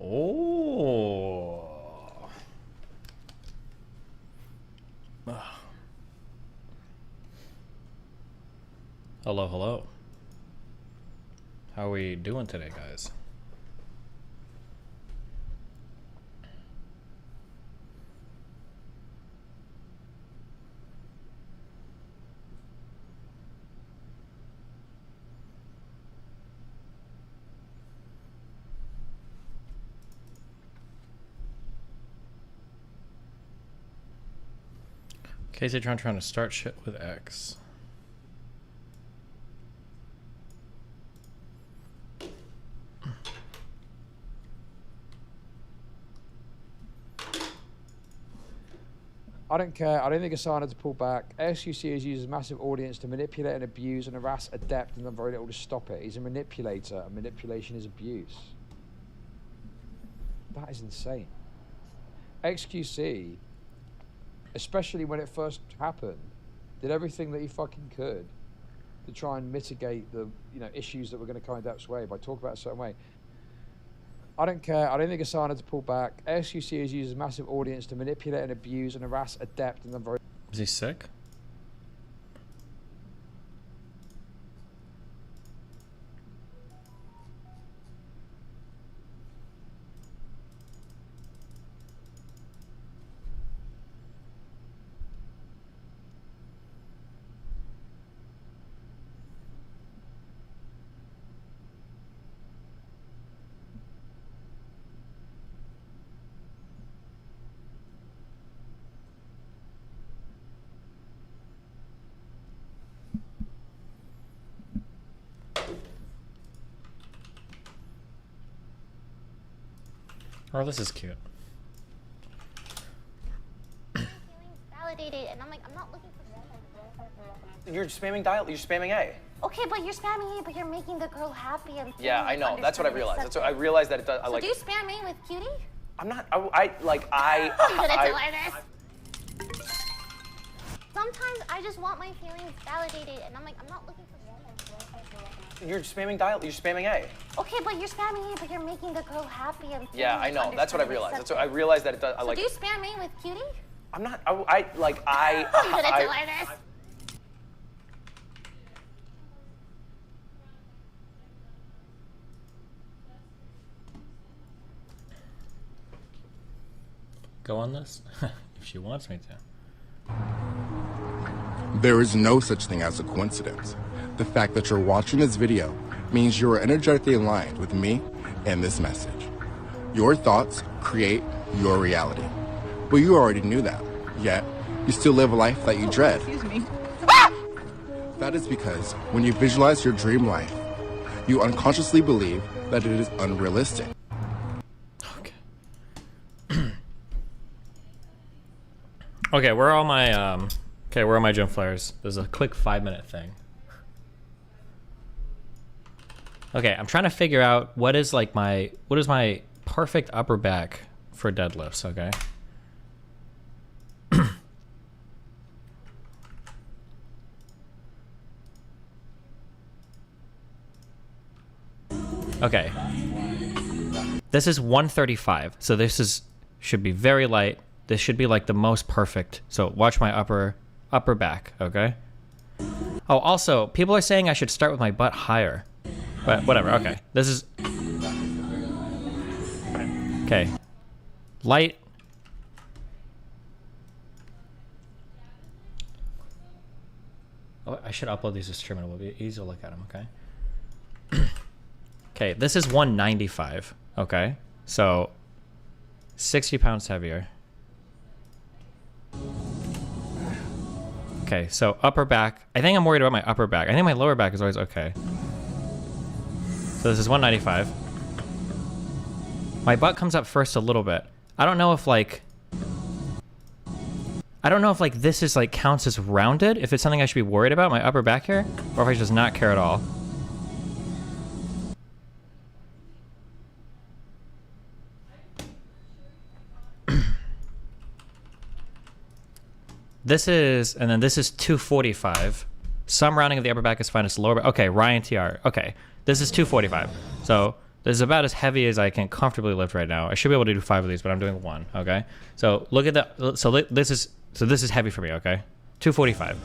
Oh. Hello, hello. How are we doing today, guys? KZTron trying to start shit with X. I don't care. I don't think Asana to pull back. ASUC has used a massive audience to manipulate and abuse and harass Adept and done very little to stop it. He's a manipulator, and manipulation is abuse. That is insane. XQC, especially when it first happened, did everything that he fucking could to try and mitigate the issues that were going to come in Adept's way by talking about it a certain way. I don't care. I don't think Asana to pull back. ASUC has used a massive audience to manipulate and abuse and harass Adept and done very... Is he sick? Oh, this is cute. Validated, and I'm like, I'm not looking for. You're spamming dial. You're spamming A. Okay, but you're spamming A, but you're making the girl happy and. Yeah, I know. That's what I realized. That's what I realized that it does. So do you spam A with cutie? I'm not. I'm gonna tell her this. Sometimes I just want my feelings validated, and I'm like, I'm not looking for. You're spamming dial. You're spamming A. Okay, but you're spamming A, but you're making the girl happy and. Yeah, I know. That's what I realized. That's what I realized that it does. So do you spam A with cutie? I'm not. I'm gonna tell her this. Go on this? If she wants me to. There is no such thing as a coincidence. The fact that you're watching this video means you are energetically aligned with me and this message. Your thoughts create your reality. But you already knew that, yet you still live a life that you dread. Excuse me. That is because when you visualize your dream life, you unconsciously believe that it is unrealistic. Okay. Okay, where are all my where are my gym flares? There's a quick 5-minute thing. Okay, I'm trying to figure out what is my perfect upper back for deadlifts, okay? Okay. This is 135. So this should be very light. This should be like the most perfect. So watch my upper back, okay? Oh, also, people are saying I should start with my butt higher. But whatever, okay. This is... Okay. Light. Oh, I should upload these to Streamin. It will be easy to look at them, okay? Okay, this is 195, okay? So, 60 pounds heavier. Okay, so upper back. I think I'm worried about my upper back. I think my lower back is always okay. So this is 195. My butt comes up first a little bit. I don't know if this is counts as rounded, if it's something I should be worried about, my upper back here, or if I should just not care at all. This is, and then this is 245. Some rounding of the upper back is fine. It's lower back. Okay, Ryan TR. Okay, this is 245. So This is about as heavy as I can comfortably lift right now. I should be able to do 5 of these, but I'm doing 1, okay? So look at that. So this is heavy for me, okay? 245.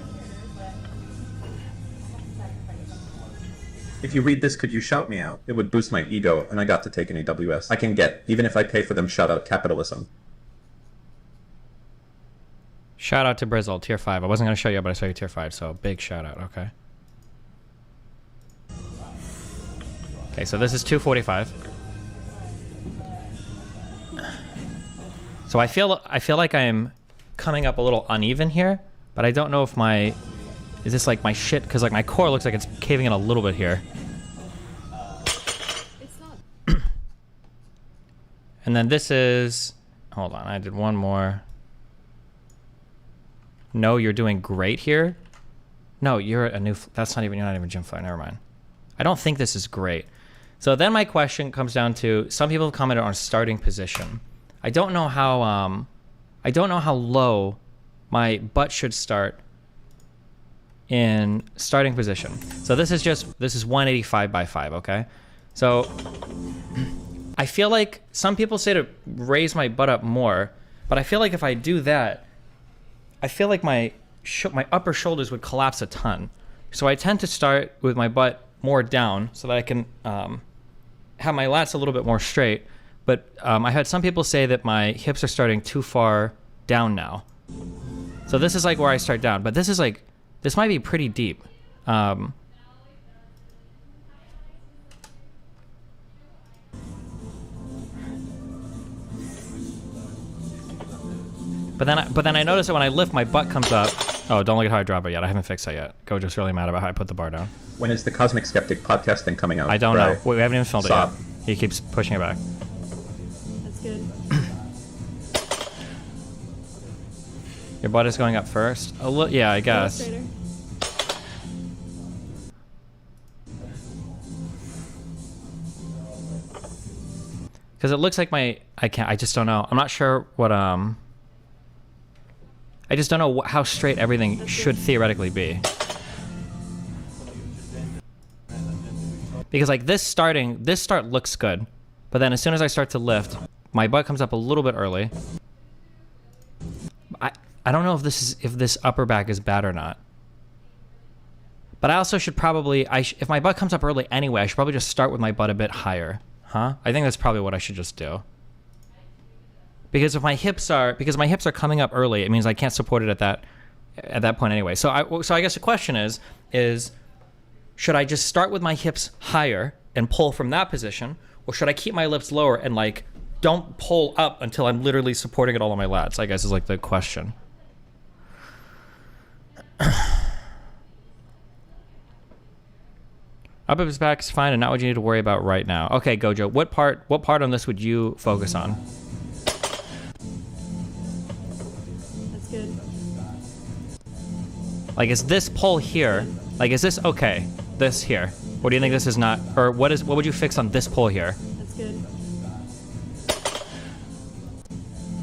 If you read this, could you shout me out? It would boost my ego, and I got to take an AWS. I can get, even if I pay for them, shout out capitalism. Shout out to Brizzle, tier 5. I wasn't going to show you, but I saw you tier 5, so big shout out, okay? Okay, so this is 245. So I feel like I'm coming up a little uneven here, but I don't know if is this like my shit? Because like my core looks like it's caving in a little bit here. It's not. And then this is, hold on, I did one more. No, you're doing great here. No, you're a new, you're not even gym flyer, never mind. I don't think this is great. So then my question comes down to, some people have commented on starting position. I don't know how low my butt should start in starting position. So this is 185 by 5, okay? So I feel like some people say to raise my butt up more, but I feel like if I do that, I feel like my upper shoulders would collapse a ton. So I tend to start with my butt more down so that I can have my lats a little bit more straight. But I had some people say that my hips are starting too far down now. So this is like where I start down, but this is like, this might be pretty deep. But then I notice that when I lift, my butt comes up. Oh, don't look at how I drop it yet. I haven't fixed that yet. Gojo's really mad about how I put the bar down. When is the Cosmic Skeptic podcast thing coming out? I don't know. We haven't even filmed Stop. it yet. He keeps pushing it back. That's good. Your butt is going up first? Yeah, I guess. Straighter. Because it looks like I just don't know. I'm not sure what, I just don't know how straight everything should theoretically be. Because like this start looks good, but then as soon as I start to lift, my butt comes up a little bit early. I don't know if this upper back is bad or not. But I also should probably, if my butt comes up early anyway, I should probably just start with my butt a bit higher. Huh? I think that's probably what I should just do. Because if my hips are coming up early, it means I can't support it at that point anyway. So I guess the question is should I just start with my hips higher and pull from that position, or should I keep my lips lower and like don't pull up until I'm literally supporting it all on my lats? I guess is like the question. Upper back is fine and not what you need to worry about right now. Okay, Gojo, what part on this would you focus on? That's good. Like, is this pull here? Like, is this okay? This here? Or do you think this is not? Or what would you fix on this pull here? That's good.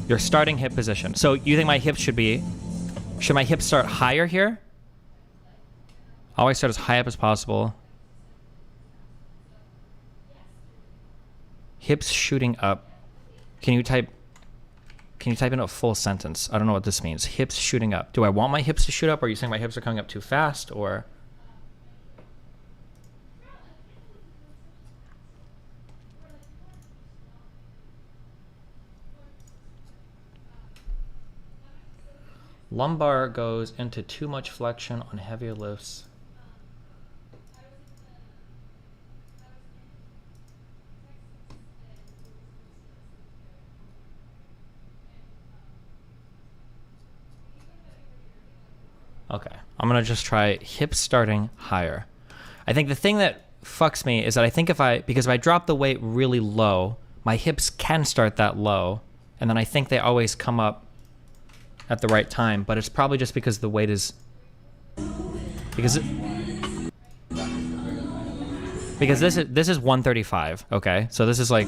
Your starting hip position. So you think my hips should my hips start higher here? Always start as high up as possible. Hips shooting up. Can you type in a full sentence? I don't know what this means. Hips shooting up. Do I want my hips to shoot up? Or are you saying my hips are coming up too fast? Or lumbar goes into too much flexion on heavier lifts. Okay, I'm gonna just try hips starting higher. I think the thing that fucks me is that I think if I drop the weight really low, my hips can start that low, and then I think they always come up at the right time, but it's probably just because the weight is... Because this is 135, okay? So this is like...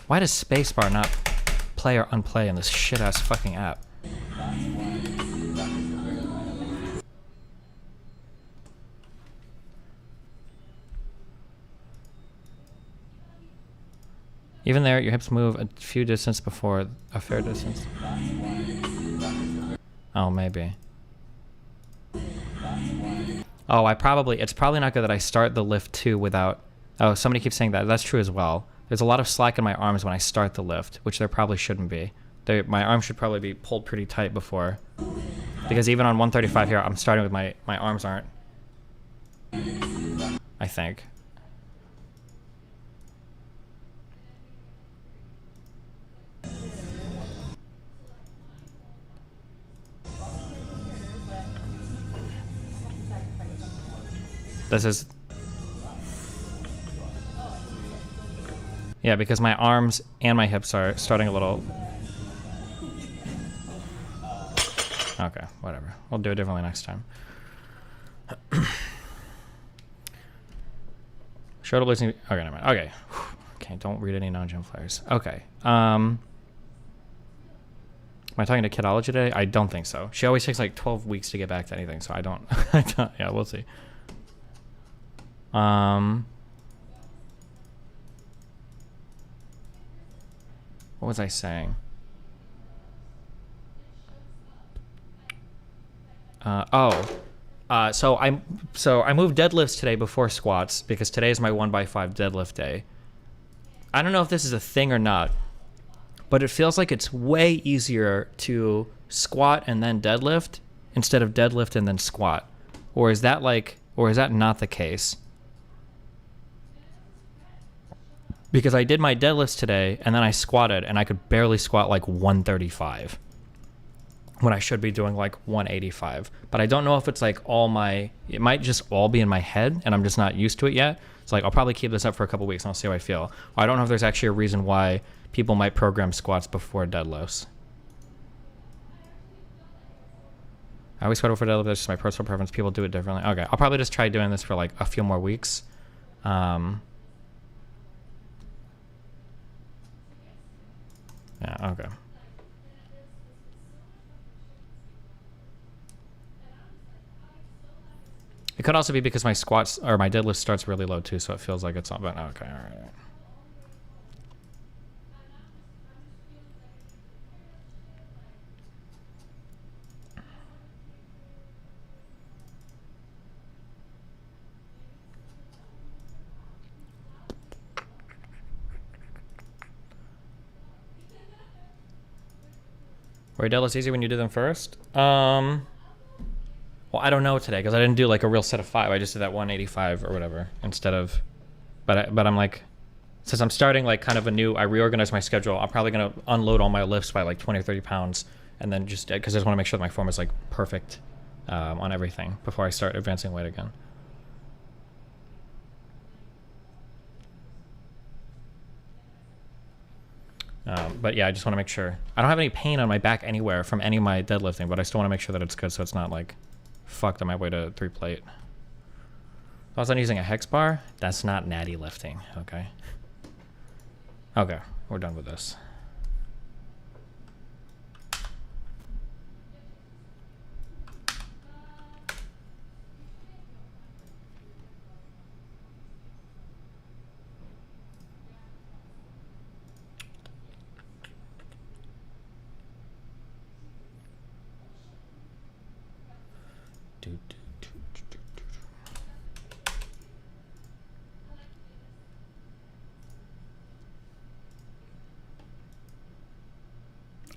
Why does spacebar not play or unplay in this shit-ass fucking app? Even there, your hips move a few distance before a fair distance. Oh, maybe. Oh, it's probably not good that I start the lift too without, oh, somebody keeps saying that. That's true as well. There's a lot of slack in my arms when I start the lift, which there probably shouldn't be. My arms should probably be pulled pretty tight before. Because even on 135 here, I'm starting with my arms aren't. I think. This is... Yeah, because my arms and my hips are starting a little... Okay, whatever. We'll do it differently next time. Shoulder losing... Okay, never mind. Okay. Okay, don't read any non-gym flyers. Okay. Am I talking to Kidology today? I don't think so. She always takes like 12 weeks to get back to anything, so I don't... Yeah, we'll see. What was I saying? So I moved deadlifts today before squats because today is my 1x5 deadlift day. I don't know if this is a thing or not, but it feels like it's way easier to squat and then deadlift instead of deadlift and then squat. Or is that not the case? Because I did my deadlifts today and then I squatted and I could barely squat like 135 when I should be doing like 185. But I don't know if it's like it might just all be in my head and I'm just not used to it yet. So like I'll probably keep this up for a couple weeks and I'll see how I feel. I don't know if there's actually a reason why people might program squats before deadlifts. I always squat before deadlift, that's just my personal preference. People do it differently. Okay, I'll probably just try doing this for like a few more weeks. Yeah, okay. It could also be because my squats or my deadlift starts really low too, so it feels like it's all, but okay, all right. Were deadlifts easy when you did them first? Well, I don't know today because I didn't do like a real set of 5. I just did that 185 or whatever instead of, but I'm like, since I'm starting like kind of I reorganized my schedule. I'm probably gonna unload all my lifts by like 20 or 30 pounds, and then just because I just want to make sure that my form is like perfect on everything before I start advancing weight again. But yeah, I just want to make sure. I don't have any pain on my back anywhere from any of my deadlifting, but I still want to make sure that it's good so it's not like fucked on my way to 3 plate. I was not using a hex bar. That's not natty lifting, okay? Okay, we're done with this.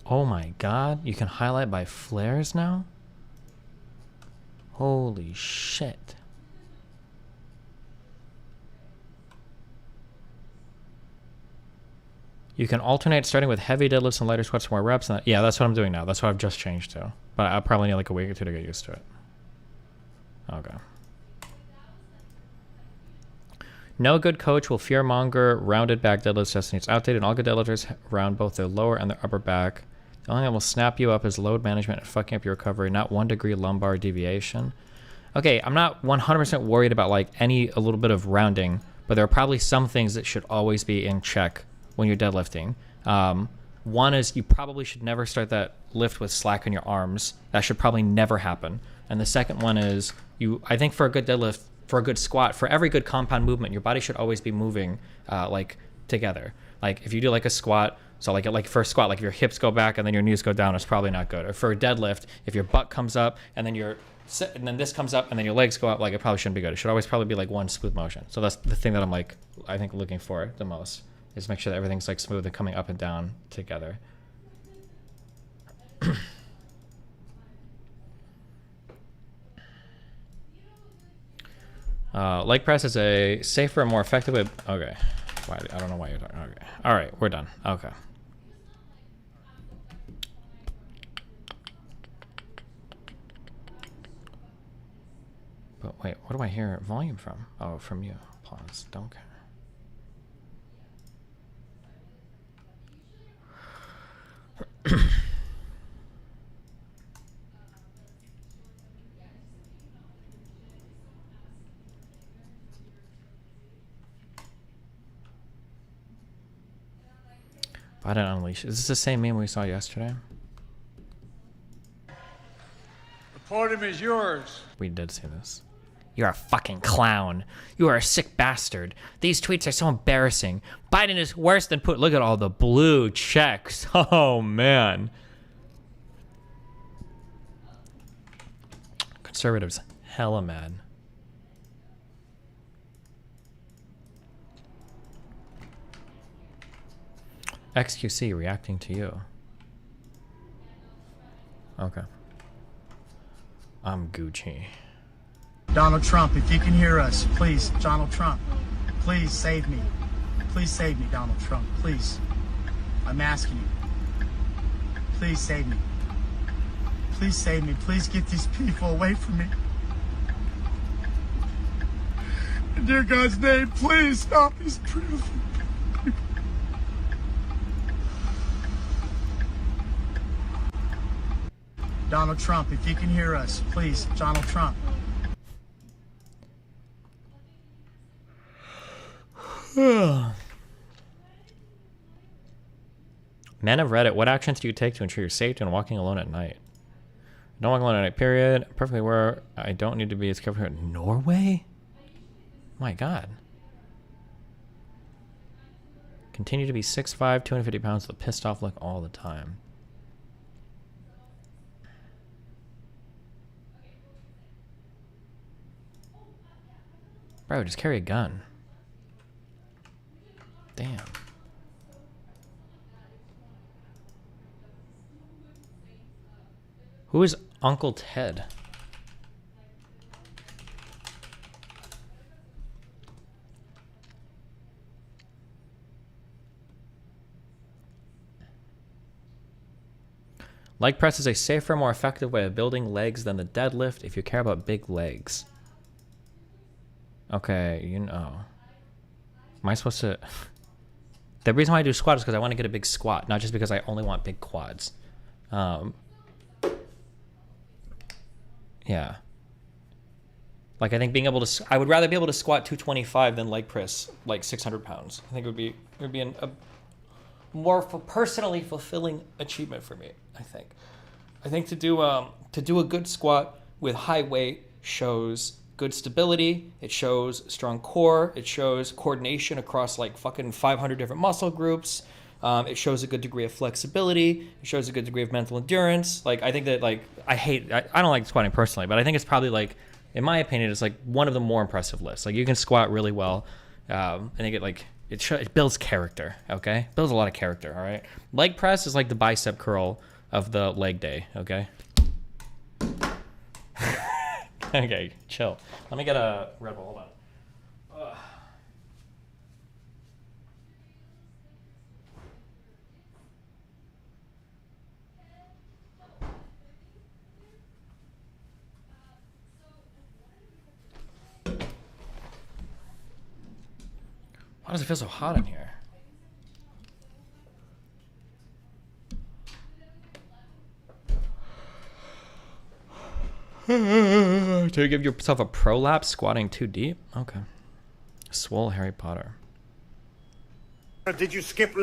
Oh my god, you can highlight by flares now? Holy shit. You can alternate starting with heavy deadlifts and lighter squats for more reps. Yeah, that's what I'm doing now. That's what I've just changed to. But I'll probably need like a week or 2 to get used to it. Okay. No good coach will fearmonger rounded back deadlifts just it's outdated, and all good deadlifters round both their lower and their upper back. The only thing that will snap you up is load management and fucking up your recovery, not 1 degree lumbar deviation. Okay, I'm not 100% worried about like a little bit of rounding, but there are probably some things that should always be in check when you're deadlifting. One is you probably should never start that lift with slack in your arms. That should probably never happen. And the second one is I think for a good deadlift, for a good squat, for every good compound movement, your body should always be moving like together. Like if you do like a squat, so like for a squat, like if your hips go back and then your knees go down, it's probably not good. Or for a deadlift, if your butt comes up and then this comes up and then your legs go up, like it probably shouldn't be good. It should always probably be like one smooth motion. So that's the thing that I'm like, I think looking for the most is make sure that everything's like smooth and coming up and down together. Leg press is a safer and more effective way. Okay. I don't know why you're talking. Okay. All right, we're done. Okay. But wait, what do I hear volume from? Oh, from you. Pause. Don't care. I didn't unleash. Is this the same meme we saw yesterday? The podium is yours. We did see this. You're a fucking clown. You are a sick bastard. These tweets are so embarrassing. Biden is worse than Putin. Look at all the blue checks. Oh, man. Conservatives, hella mad. XQC reacting to you. Okay. I'm Gucci. Donald Trump, if you can hear us, please, Donald Trump, please save me. Please save me, Donald Trump, please. I'm asking you. Please save me. Please save me. Please get these people away from me. In dear God's name, please stop these people. Donald Trump, if you can hear us, please, Donald Trump. Men of Reddit, what actions do you take to ensure you're safe and walking alone at night? Don't walk alone at night, period. Perfectly where I don't need to be as careful. Norway? My God. Continue to be 6'5", 250 pounds with a pissed off look all the time. Bro, just carry a gun. Damn. Who is Uncle Ted? Leg press is a safer, more effective way of building legs than the deadlift if you care about big legs. Okay, you know. Am I supposed to... The reason why I do squat is because I want to get a big squat, not just because I only want big quads. Yeah. Like, I think being able to... I would rather be able to squat 225 than leg press, like, 600 pounds. I think it would be a more personally fulfilling achievement for me, I think. I think to do a good squat with high weight shows good stability, it shows strong core, it shows coordination across like fucking 500 different muscle groups, it shows a good degree of flexibility, it shows a good degree of mental endurance. Like, I think that, like, I don't like squatting personally, but I think it's probably, like, in my opinion, it's like one of the more impressive lists. Like, you can squat really well, and it builds character, okay? Builds a lot of character, all right? Leg press is like the bicep curl of the leg day, okay? Okay, chill. Let me get a Red Bull, hold on. Why does it feel so hot in here? To give yourself a prolapse squatting too deep? Okay. Swole Harry Potter. Did you skip?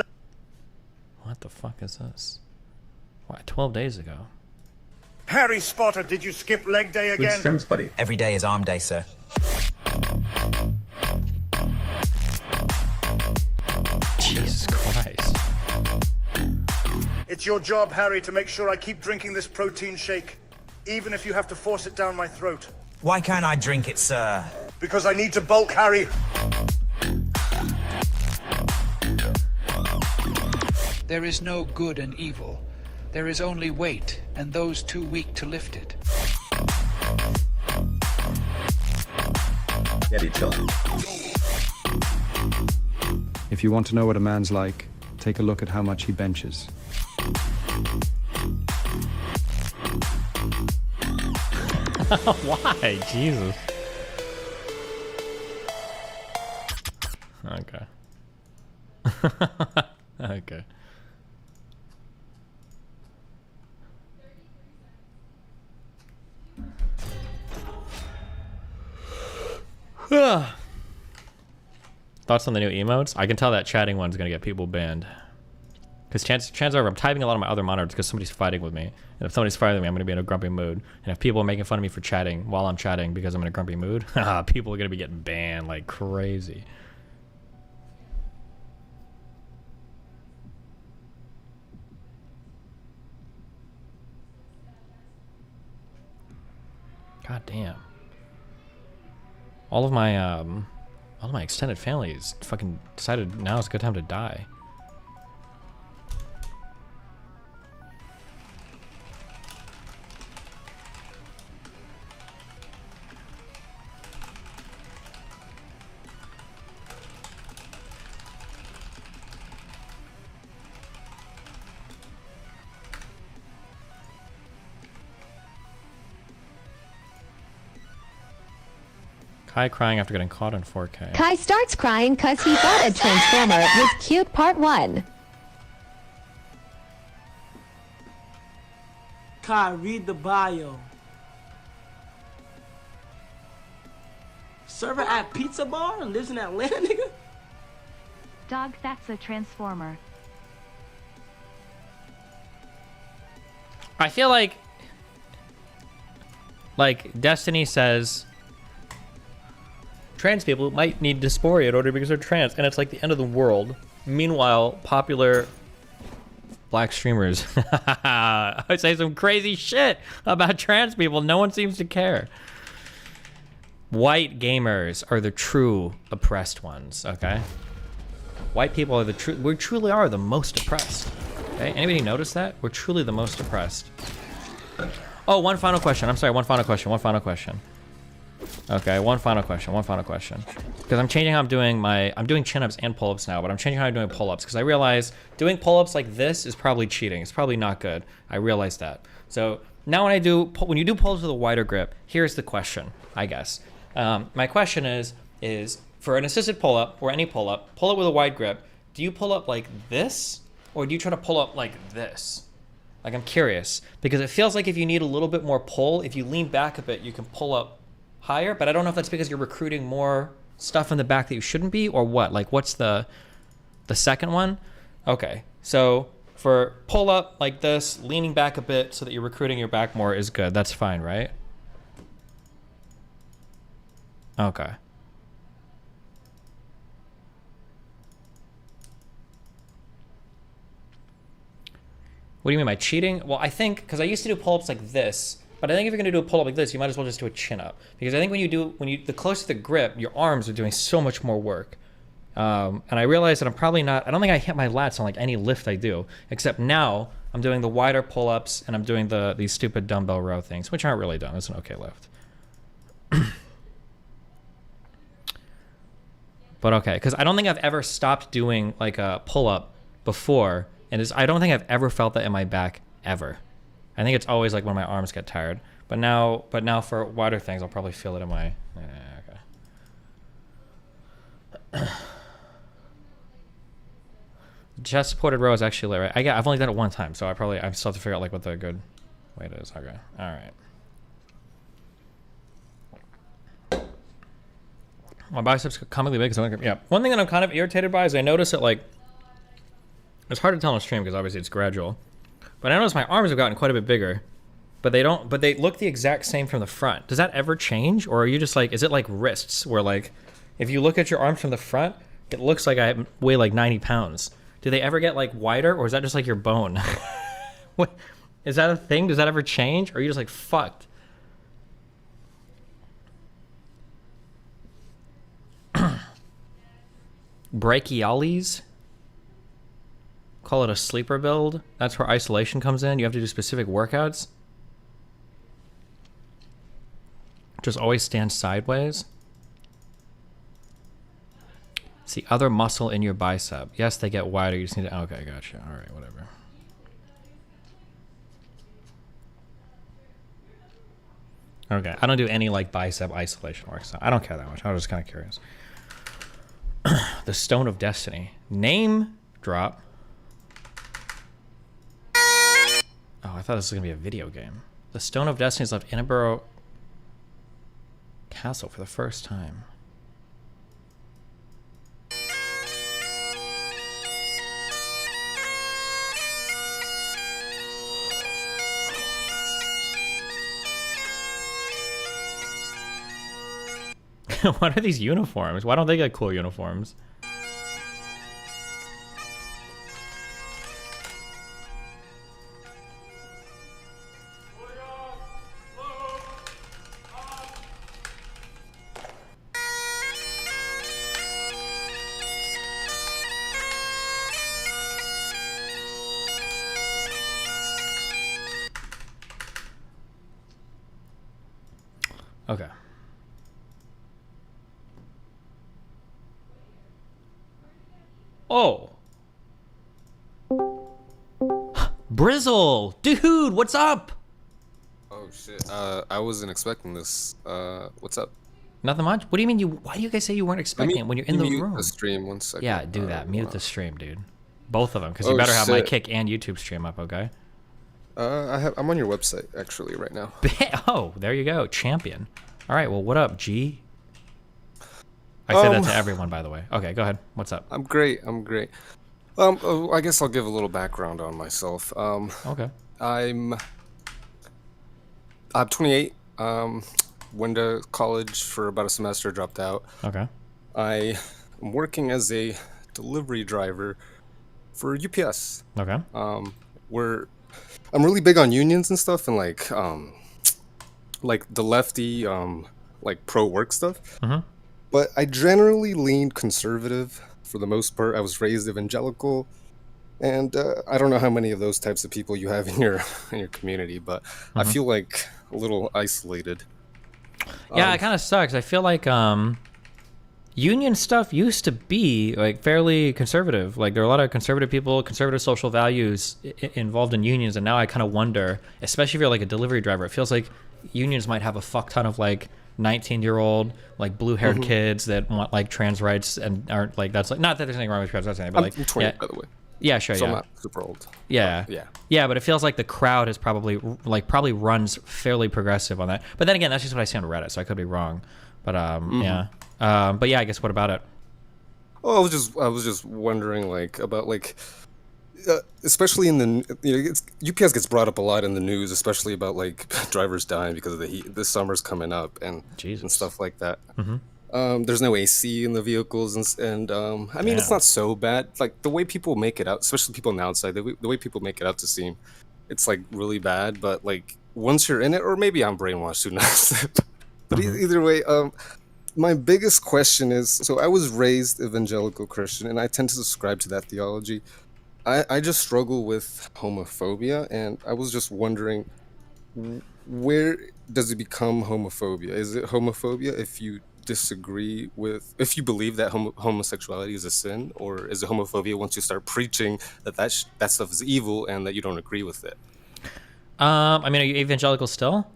What the fuck is this? What, 12 days ago? Harry Spotter, did you skip leg day Good again? streams, buddy. Every day is arm day, sir. Jesus Christ. It's your job, Harry, to make sure I keep drinking this protein shake, even if you have to force it down my throat. Why can't I drink it, sir? Because I need to bulk, Harry. There is no good and evil. There is only weight, and those too weak to lift it. Eddie, chillin. If you want to know what a man's like, take a look at how much he benches. Why? Jesus. Okay. Okay. Thoughts on the new emotes? I can tell that chatting one's gonna get people banned. Because chances are I'm typing a lot on my other monitors because somebody's fighting with me. And if somebody's fighting with me, I'm gonna be in a grumpy mood. And if people are making fun of me for chatting while I'm chatting because I'm in a grumpy mood, people are gonna be getting banned like crazy. God damn. All of my extended family is fucking decided now is a good time to die. Kai crying after getting caught in 4K. Kai starts crying cause he thought a Transformer was cute part 1. Kai, read the bio. Server at Pizza Bar? Lives in Atlanta, nigga? Dog, that's a Transformer. I feel like Destiny says trans people might need dysphoria in order because they're trans, and it's like the end of the world. Meanwhile, popular black streamers I say some crazy shit about trans people. No one seems to care. White gamers are the true oppressed ones, okay? White people are we truly are the most oppressed. Okay, anybody notice that? We're truly the most oppressed. Oh, one final question. I'm sorry, one final question. Okay, one final question. Because I'm changing how I'm doing chin-ups and pull-ups now, but I'm changing how I'm doing pull-ups because I realize doing pull-ups like this is probably cheating. It's probably not good. I realize that. So now when you do pull-ups with a wider grip, here's the question, I guess. My question is for an assisted pull-up or any pull-up with a wide grip, do you pull up like this or do you try to pull up like this? Like, I'm curious because it feels like if you need a little bit more pull, if you lean back a bit, you can pull up higher, but I don't know if that's because you're recruiting more stuff in the back that you shouldn't be or what. Like, what's the second one? Okay, so for pull up like this, leaning back a bit so that you're recruiting your back more is good. That's fine, right? Okay. What do you mean by cheating? Well, I think, because I used to do pull-ups like this, but I think if you're gonna do a pull-up like this, you might as well just do a chin-up. Because I think the closer the grip, your arms are doing so much more work. And I realized that I'm probably not, I don't think I hit my lats on like any lift I do, except now I'm doing the wider pull-ups and I'm doing these stupid dumbbell row things, which aren't really dumb. It's an okay lift. But okay, because I don't think I've ever stopped doing like a pull-up before, and I don't think I've ever felt that in my back ever. I think it's always like when my arms get tired. But now for wider things, I'll probably feel it in my. Okay. Chest supported row is actually lit, right? I've only done it one time, so I still have to figure out like what the good weight is. Okay, all right. My biceps comically big. Yeah. One thing that I'm kind of irritated by is I notice that like it's hard to tell on stream because obviously it's gradual, but I notice my arms have gotten quite a bit bigger, but they don't. But they look the exact same from the front. Does that ever change, or are you just like? Is it like wrists where like if you look at your arms from the front, it looks like I weigh like 90 pounds. Do they ever get like wider, or is that just like your bone? What is that a thing? Does that ever change? Or are you just like fucked? Brachialis. Call it a sleeper build. That's where isolation comes in. You have to do specific workouts. Just always stand sideways. It's the other muscle in your bicep. Yes, they get wider. You just need to... Okay, gotcha. All right, whatever. Okay, I don't do any like bicep isolation work, so I don't care that much. I was just kind of curious. The Stone of Destiny. Name drop. Oh, I thought this was going to be a video game. The Stone of Destiny's left Inneborough Castle for the first time. What are these uniforms? Why don't they get cool uniforms? Okay. Oh. Brizzle! Dude, what's up? Oh shit. I wasn't expecting this. What's up? Nothing much? What do you mean why do you guys say you weren't expecting it when you're in the room? The stream 1 second. Yeah, do that. Mute the stream, dude. Both of them, because Oh, you better have my shit. Kick and YouTube stream up, okay? I'm on your website actually right now. Oh, there you go. Champion. All right, well, what up, G? I said that to everyone, by the way. Okay, go ahead. What's up? I'm great. I guess I'll give a little background on myself. Okay. I'm 28. Went to college for about a semester, dropped out. Okay. I am working as a delivery driver for UPS. Okay. I'm really big on unions and stuff, and like the lefty like pro work stuff. Mm-hmm. But I generally lean conservative for the most part. I was raised evangelical, and I don't know how many of those types of people you have in your community, but I feel like a little isolated. Yeah, it kind of sucks. I feel like union stuff used to be like fairly conservative. Like there are a lot of conservative people, conservative social values involved in unions, and now I kind of wonder, especially if you're like a delivery driver, it feels like unions might have a fuck ton of like 19-year-old like blue-haired kids that want like trans rights and aren't like, that's like, not that there's anything wrong with trans rights, but like I'm 20 yeah, by the way. Yeah, sure. So yeah. I'm not super old. Yeah. Yeah, but it feels like the crowd is probably runs fairly progressive on that. But then again, that's just what I see on Reddit, so I could be wrong. But yeah. But yeah, I guess what about it? Oh, I was just wondering like about like especially in the UPS gets brought up a lot in the news, especially about like drivers dying because of the heat. This summer's coming up and stuff like that. There's no AC in the vehicles, and I mean it's not so bad. Like the way people make it out, especially people on the outside, the way people make it out to seem, it's like really bad. But like once you're in it, or maybe I'm brainwashed, who knows? But either way, my biggest question is: so I was raised evangelical Christian, and I tend to subscribe to that theology. I just struggle with homophobia, and I was just wondering, where does it become homophobia? Is it homophobia if you disagree with, if you believe that homosexuality is a sin, or is it homophobia once you start preaching that stuff is evil and that you don't agree with it? I mean, are you evangelical still?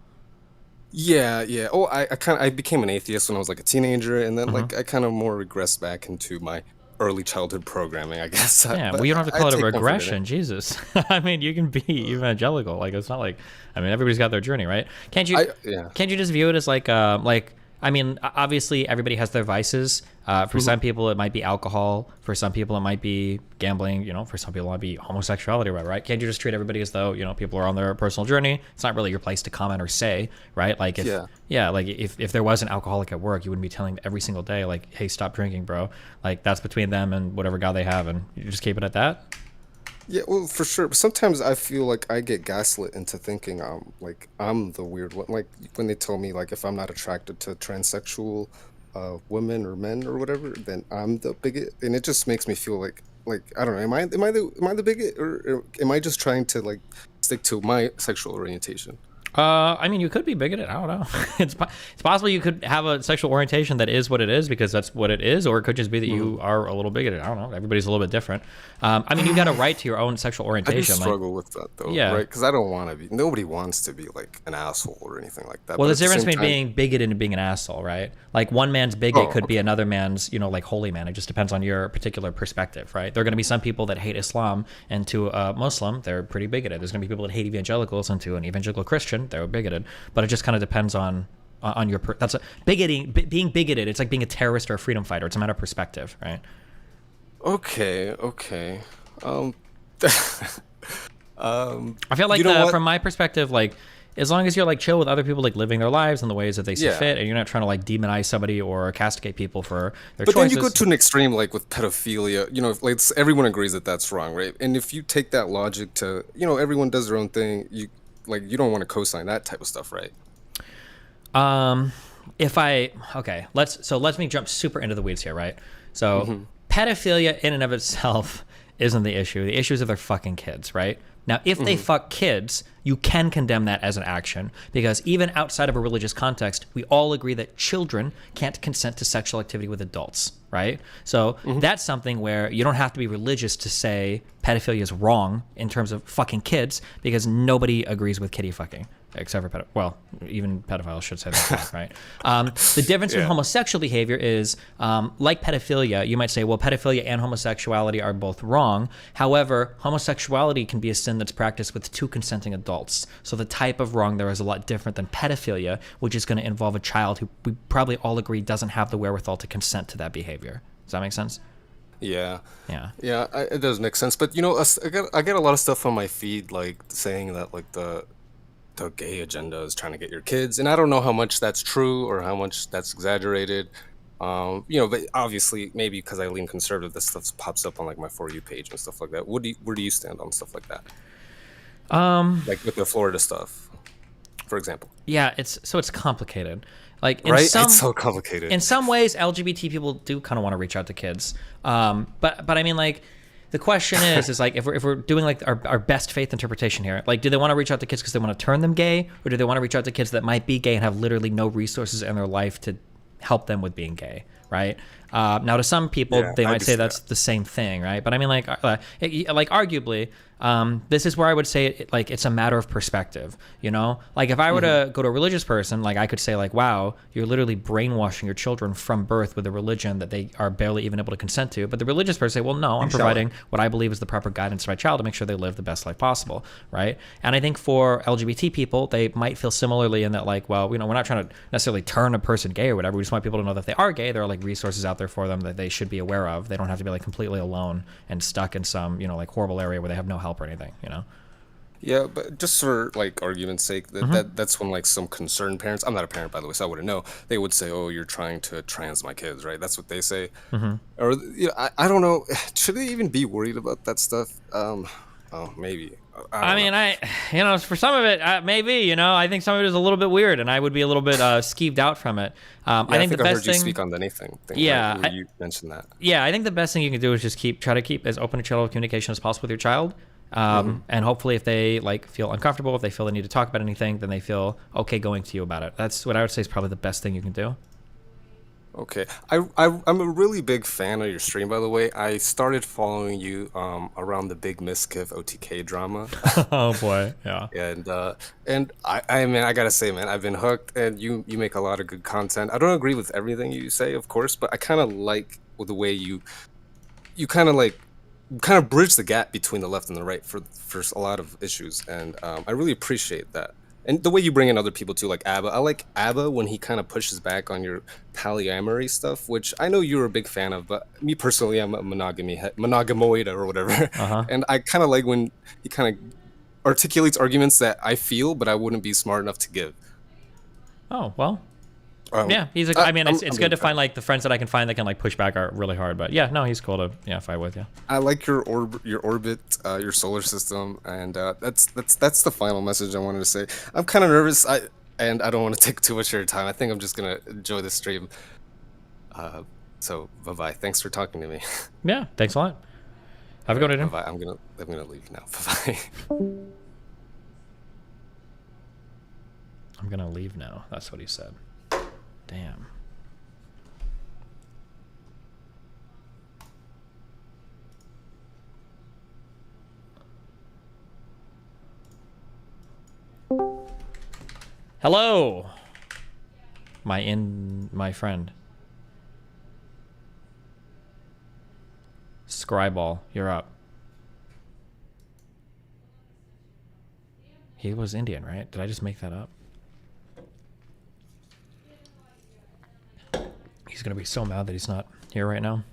Yeah. Oh, I became an atheist when I was like a teenager, and then like I kind of more regressed back into my early childhood programming, I guess. Yeah, well, you don't have to call it a regression. Jesus. I mean, you can be evangelical. Like, it's not like, I mean, everybody's got their journey, right? Can't you just view it as like, I mean, obviously everybody has their vices. For some people, it might be alcohol. For some people, it might be gambling. You know, for some people, it might be homosexuality, right? Can't you just treat everybody as though, you know, people are on their personal journey? It's not really your place to comment or say, right? Like, if there was an alcoholic at work, you wouldn't be telling them every single day, like, hey, stop drinking, bro. Like, that's between them and whatever God they have, and you just keep it at that? Yeah, well, for sure. But sometimes I feel like I get gaslit into thinking I'm the weird one. Like when they tell me like if I'm not attracted to transsexual women or men or whatever, then I'm the bigot, and it just makes me feel like I don't know. Am I the bigot, or am I just trying to like stick to my sexual orientation? I mean, you could be bigoted. I don't know. It's possible you could have a sexual orientation that is what it is because that's what it is, or it could just be that you are a little bigoted. I don't know. Everybody's a little bit different. I mean, you got a right to your own sexual I orientation. do struggle with that though, Yeah. right? Because I don't want to be. Nobody wants to be like an asshole or anything like that. Well, but there's a at the difference same between time- being bigoted and being an asshole, right? Like one man's bigot Oh, could be another man's, like holy man. It just depends on your particular perspective, right? There are going to be some people that hate Islam, and to a Muslim, they're pretty bigoted. There's going to be people that hate evangelicals, and to an evangelical Christian, they're bigoted. But it just kind of depends on your. That's being bigoted. It's like being a terrorist or a freedom fighter. It's a matter of perspective, right? Okay. I feel like you know what? from my perspective, like as long as you're like chill with other people, like living their lives in the ways that they see Yeah. fit, and you're not trying to like demonize somebody or castigate people for their But choices. then you go to an extreme, like with pedophilia. Like everyone agrees that that's wrong, right? And if you take that logic to, everyone does their own thing. You don't want to co-sign that type of stuff, right? Let me jump super into the weeds here, right? So pedophilia in and of itself isn't the issue. The issue is if they're fucking kids, right? Now, if they fuck kids, you can condemn that as an action because even outside of a religious context, we all agree that children can't consent to sexual activity with adults, right? So that's something where you don't have to be religious to say pedophilia is wrong in terms of fucking kids because nobody agrees with kiddie fucking. Except for even pedophiles should say that, right? The difference with homosexual behavior is, like pedophilia, you might say, well, pedophilia and homosexuality are both wrong. However, homosexuality can be a sin that's practiced with two consenting adults. So the type of wrong there is a lot different than pedophilia, which is going to involve a child who we probably all agree doesn't have the wherewithal to consent to that behavior. Does that make sense? Yeah. Yeah. It does make sense. But I get a lot of stuff on my feed like saying that like the gay agenda is trying to get your kids, and I don't know how much that's true or how much that's exaggerated. But obviously maybe because I lean conservative, this stuff pops up on like my For You page and stuff like that. Where do you stand on stuff like that? Like with the Florida stuff, for example. Yeah, it's complicated. Like It's so complicated. In some ways, LGBT people do kind of want to reach out to kids. But I mean, like, the question is like if we're doing like our best faith interpretation here, like, do they want to reach out to kids because they want to turn them gay, or do they want to reach out to kids that might be gay and have literally no resources in their life to help them with being gay, right? Now, to some people, they might say that's the same thing, right? But I mean, like arguably, this is where I would say it's a matter of perspective, Like if I were to go to a religious person, like I could say like, wow, you're literally brainwashing your children from birth with a religion that they are barely even able to consent to. But the religious person say, well, no, I'm providing what I believe is the proper guidance to my child to make sure they live the best life possible, right? And I think for LGBT people, they might feel similarly in that like, well, we're not trying to necessarily turn a person gay or whatever. We just want people to know that if they are gay, there are like resources out there for them that they should be aware of. They don't have to be like completely alone and stuck in some, like horrible area where they have no help or anything, Yeah, but just for like argument's sake, that's when like some concerned parents, I'm not a parent by the way, so I wouldn't know, they would say, oh, you're trying to trans my kids, right? That's what they say. Or I don't know, should they even be worried about that stuff? Maybe. I mean, for some of it, maybe, I think some of it is a little bit weird, and I would be a little bit skeeved out from it. I think the best heard you speak on the anything thing. Yeah, right? You mentioned that. Yeah, I think the best thing you can do is just try to keep as open a channel of communication as possible with your child. And hopefully if they like feel uncomfortable, if they feel they need to talk about anything, then they feel okay going to you about it. That's what I would say is probably the best thing you can do. Okay. I'm a really big fan of your stream, by the way. I started following you around the big Miskiff OTK drama. Oh boy, yeah. And I gotta say, man, I've been hooked, and you make a lot of good content. I don't agree with everything you say, of course, but I kind of like the way you kind of bridge the gap between the left and the right for a lot of issues, and I really appreciate that. And the way you bring in other people too, like Abba. I like Abba when he kind of pushes back on your polyamory stuff, which I know you're a big fan of, but me personally, I'm a monogamoid or whatever. And I kind of like when he kind of articulates arguments that I feel, but I wouldn't be smart enough to give. Oh, well, Yeah, he's a, I mean, it's good to find like the friends that I can find that can like push back art really hard. But yeah, no, he's cool to fight with. Yeah. I like your orbit, your solar system, and that's the final message I wanted to say. I'm kind of nervous, and I don't want to take too much of your time. I think I'm just gonna enjoy the stream. So bye bye. Thanks for talking to me. Yeah, thanks a lot. Have a good day. Bye bye. I'm gonna leave now. Bye bye. I'm gonna leave now. That's what he said. Damn. Hello, my friend. Scryball, you're up. He was Indian, right? Did I just make that up? He's gonna be so mad that he's not here right now.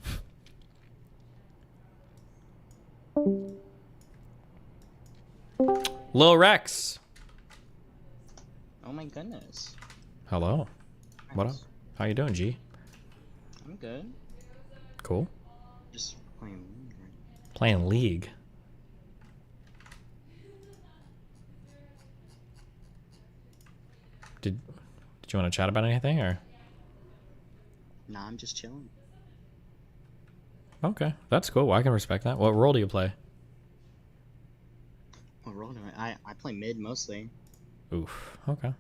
Lil Rex. Oh my goodness. Hello. What up? How you doing, G? I'm good. Cool. Just playing League. Right? Playing League. Did you want to chat about anything or? Nah, I'm just chilling. Okay, that's cool. I can respect that. What role do you play? What role do I play mid mostly. Oof. Okay.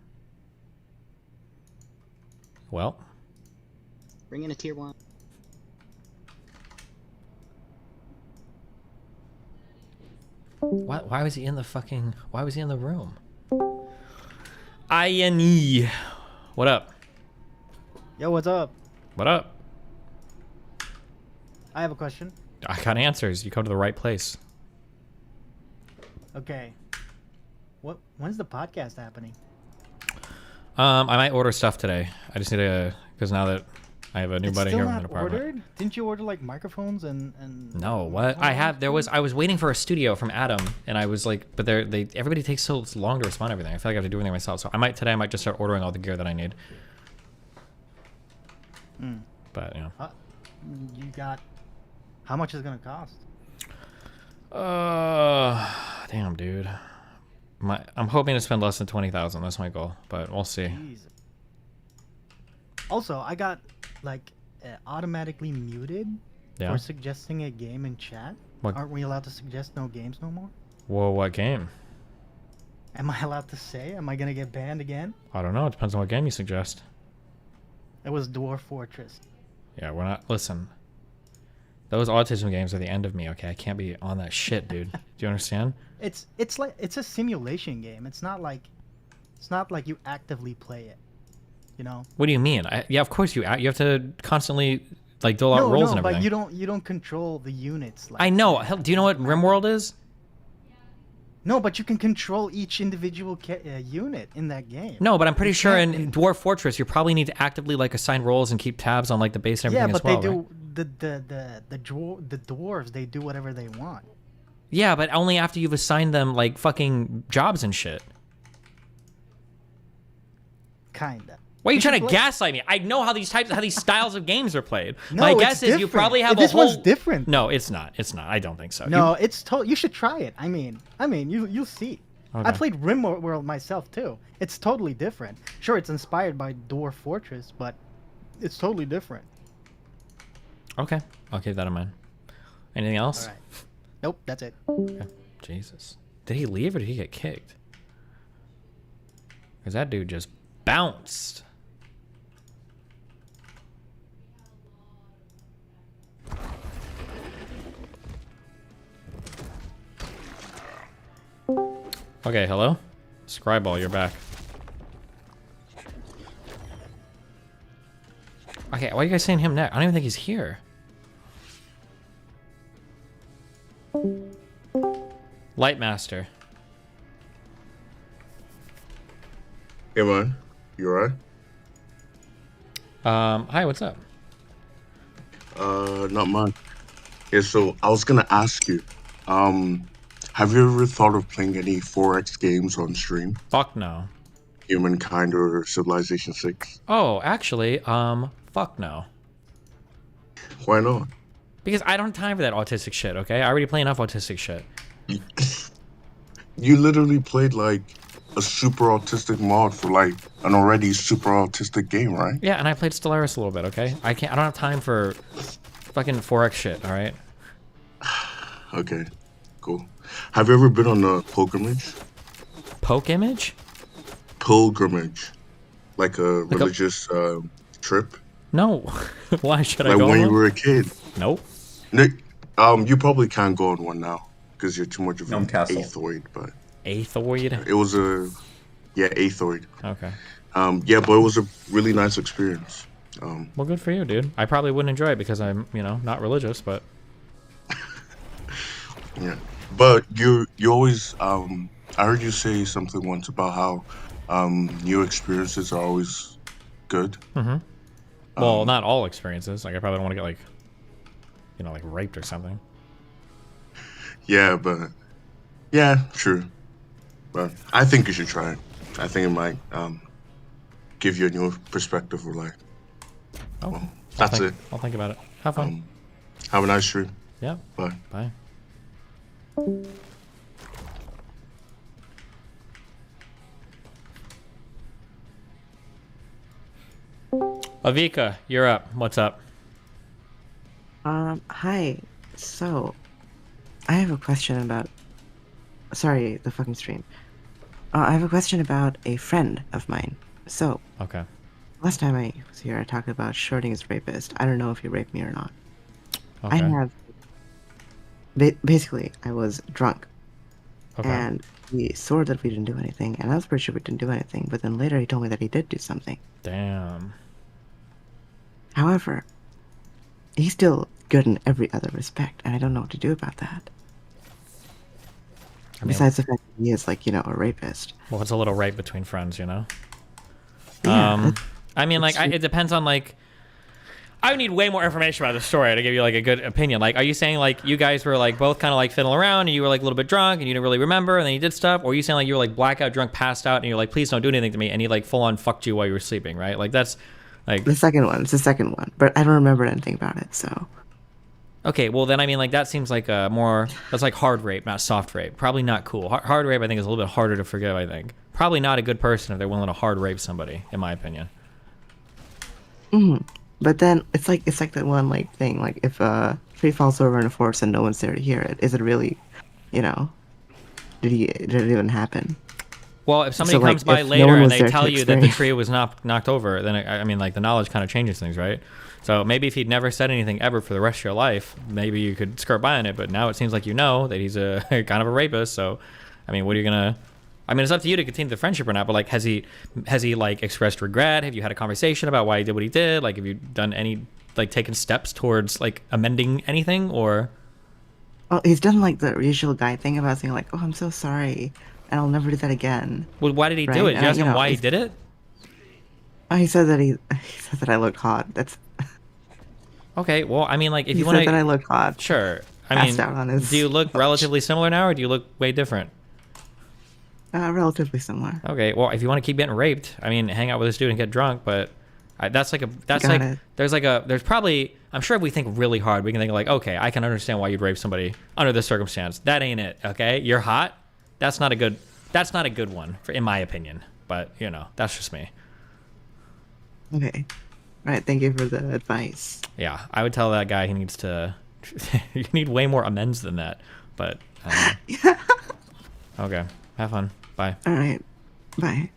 Well. Bring in a tier 1. Why was he in the fucking? Why was he in the room? INE. What up? Yo, what's up? What up? I have a question. I got answers. You come to the right place. Okay. When's the podcast happening? I might order stuff today. I just need to, because now that I have a new buddy here in the Not apartment. ordered? Didn't you order like microphones and? No, what? I was waiting for a studio from Adam, and I was like, but everybody takes so long to respond to everything. I feel like I have to do everything myself. So I might just start ordering all the gear that I need. But you know. You got. How much is it gonna cost? Damn, dude. I'm hoping to spend less than 20,000. That's my goal, but we'll see. Jeez. Also, I got like automatically muted for suggesting a game in chat. What? Aren't we allowed to suggest no games no more? Whoa, what game? Am I allowed to say? Am I gonna get banned again? I don't know. It depends on what game you suggest. It was Dwarf Fortress. Yeah, we're not. Listen. Those autism games are the end of me, okay? I can't be on that shit, dude. Do you understand? It's like it's a simulation game. It's not like you actively play it. You know? What do you mean? Yeah, of course you have to constantly like dole out rolls and everything. But you don't control the units. Like I know. Hell, do you know what RimWorld is? No, but you can control each individual unit in that game. No, but I'm pretty sure in Dwarf Fortress you probably need to actively like assign roles and keep tabs on like the base and everything as well. Yeah, but they right? do the dwarves. They do whatever they want. Yeah, but only after you've assigned them like fucking jobs and shit. Kinda. Why are you trying to gaslight me? I know how these styles of games are played. No, my guess is you probably have this one's different. No, it's not. It's not. I don't think so. No, you should try it. I mean, you'll see. Okay. I played RimWorld myself too. It's totally different. Sure, it's inspired by Dwarf Fortress, but it's totally different. Okay, I'll keep that in mind. Anything else? All right. Nope, that's it. Okay. Jesus. Did he leave or did he get kicked? Because that dude just bounced. Okay, hello? Scryball, you're back. Okay, why are you guys saying him next? I don't even think he's here. Lightmaster. Hey man, you alright? Hi, what's up? Not much. Yeah, so I was gonna ask you, have you ever thought of playing any 4X games on stream? Fuck no. Humankind or Civilization 6? Oh, actually, fuck no. Why not? Because I don't have time for that autistic shit, okay? I already play enough autistic shit. You literally played like a super autistic mod for like an already super autistic game, right? Yeah, and I played Stellaris a little bit, okay? I don't have time for fucking 4X shit, alright? Okay, cool. Have you ever been on a pilgrimage? Poke image? Pilgrimage. Like a religious trip? No. Why should I Like go when on you one? were a kid? Nope. You probably can't go on one now because you're too much of an aethoid, but... Aethoid? It was a... Yeah, aethoid. Okay. Yeah, but it was a really nice experience. Well, good for you, dude. I probably wouldn't enjoy it because I'm, you know, not religious, but... Yeah. But you always... I heard you say something once about how new experiences are always good. Mm-hmm. Well, not all experiences. Like, I probably don't want to get, like, you know, like, raped or something. Yeah, but... Yeah, true. But I think you should try it. I think it might give you a new perspective of life. Oh, well, that's it. I'll think about it. Have fun. Have a nice stream. Yeah. Bye. Bye. Avika, you're up. What's up? Hi. So, I have a question about... Sorry, the fucking stream. I have a question about a friend of mine. So... Okay. Last time I was here, I talked about Schrödinger's rapist. I don't know if he raped me or not. Okay. I have... Basically, I was drunk. Okay. And he swore that we didn't do anything, and I was pretty sure we didn't do anything, but then later he told me that he did do something. Damn. However, he's still good in every other respect, and I don't know what to do about that. I mean, besides the fact that he is, like, you know, a rapist. Well, it's a little rape between friends, you know? Yeah, I mean, like, it depends on, like... I would need way more information about the story to give you, like, a good opinion. Like, are you saying, like, you guys were, like, both kind of, like, fiddling around, and you were, like, a little bit drunk, and you didn't really remember, and then you did stuff? Or are you saying, like, you were, like, blackout drunk, passed out, and you're like, please don't do anything to me, and he, like, full-on fucked you while you were sleeping, right? Like, that's, like... The second one. It's the second one. But I don't remember anything about it, so... Okay, well, then, I mean, like, that seems like a more... That's, like, hard rape, not soft rape. Probably not cool. Hard rape, I think, is a little bit harder to forgive, I think. Probably not a good person if they're willing to hard rape somebody, in my opinion. Mm-hmm. But then it's like that one like thing, like if a tree falls over in a forest and no one's there to hear it, is it really, you know, did it even happen? Well, if somebody comes by later and they tell you that the tree was knocked over, then I mean, like, the knowledge kind of changes things, right? So maybe if he'd never said anything ever for the rest of your life, maybe you could skirt by on it. But now it seems like you know that he's a kind of a rapist. So, I mean, what are you gonna? I mean, it's up to you to continue the friendship or not, but, like, has he like expressed regret? Have you had a conversation about why he did what he did? Like, have you done any, like, taken steps towards, like, amending anything, or? Well, he's done, like, the usual guy thing about saying, like, oh, I'm so sorry, and I'll never do that again. Well, why did he do it? Did you ask him why he did it? Oh, he said that I look hot. That's... Okay, well, I mean, like, if he you want to... said that I look hot. Sure. I mean, out on his... do you look relatively similar now, or do you look way different? Relatively similar. Okay, well, if you want to keep getting raped, I mean, hang out with this dude and get drunk, but there's probably, I'm sure if we think really hard, we can think like, okay, I can understand why you'd rape somebody under this circumstance. That ain't it, okay? You're hot. That's not a good one, in my opinion, but, you know, that's just me. Okay. All right, thank you for the advice. Yeah, I would tell that guy he needs to, you need way more amends than that, but, okay, have fun. Bye. All right. Bye.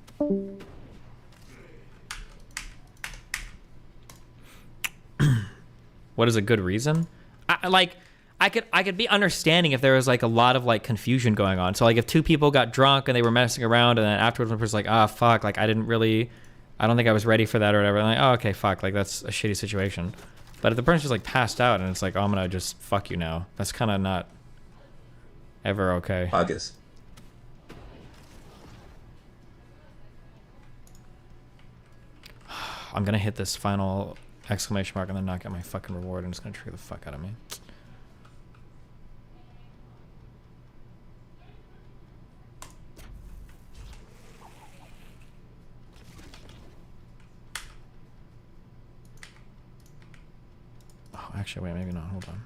What is a good reason? I could be understanding if there was, like, a lot of, like, confusion going on. So, like, if two people got drunk and they were messing around, and then afterwards one person's like, ah, fuck, like, I don't think I was ready for that or whatever. I'm like, oh, okay, fuck, like, that's a shitty situation. But if the person's just, like, passed out and it's like, oh, I'm gonna just fuck you now, that's kind of not ever okay. August. I'm gonna hit this final exclamation mark and then not get my fucking reward, and it's gonna trigger the fuck out of me. actually, wait, maybe not. Hold on.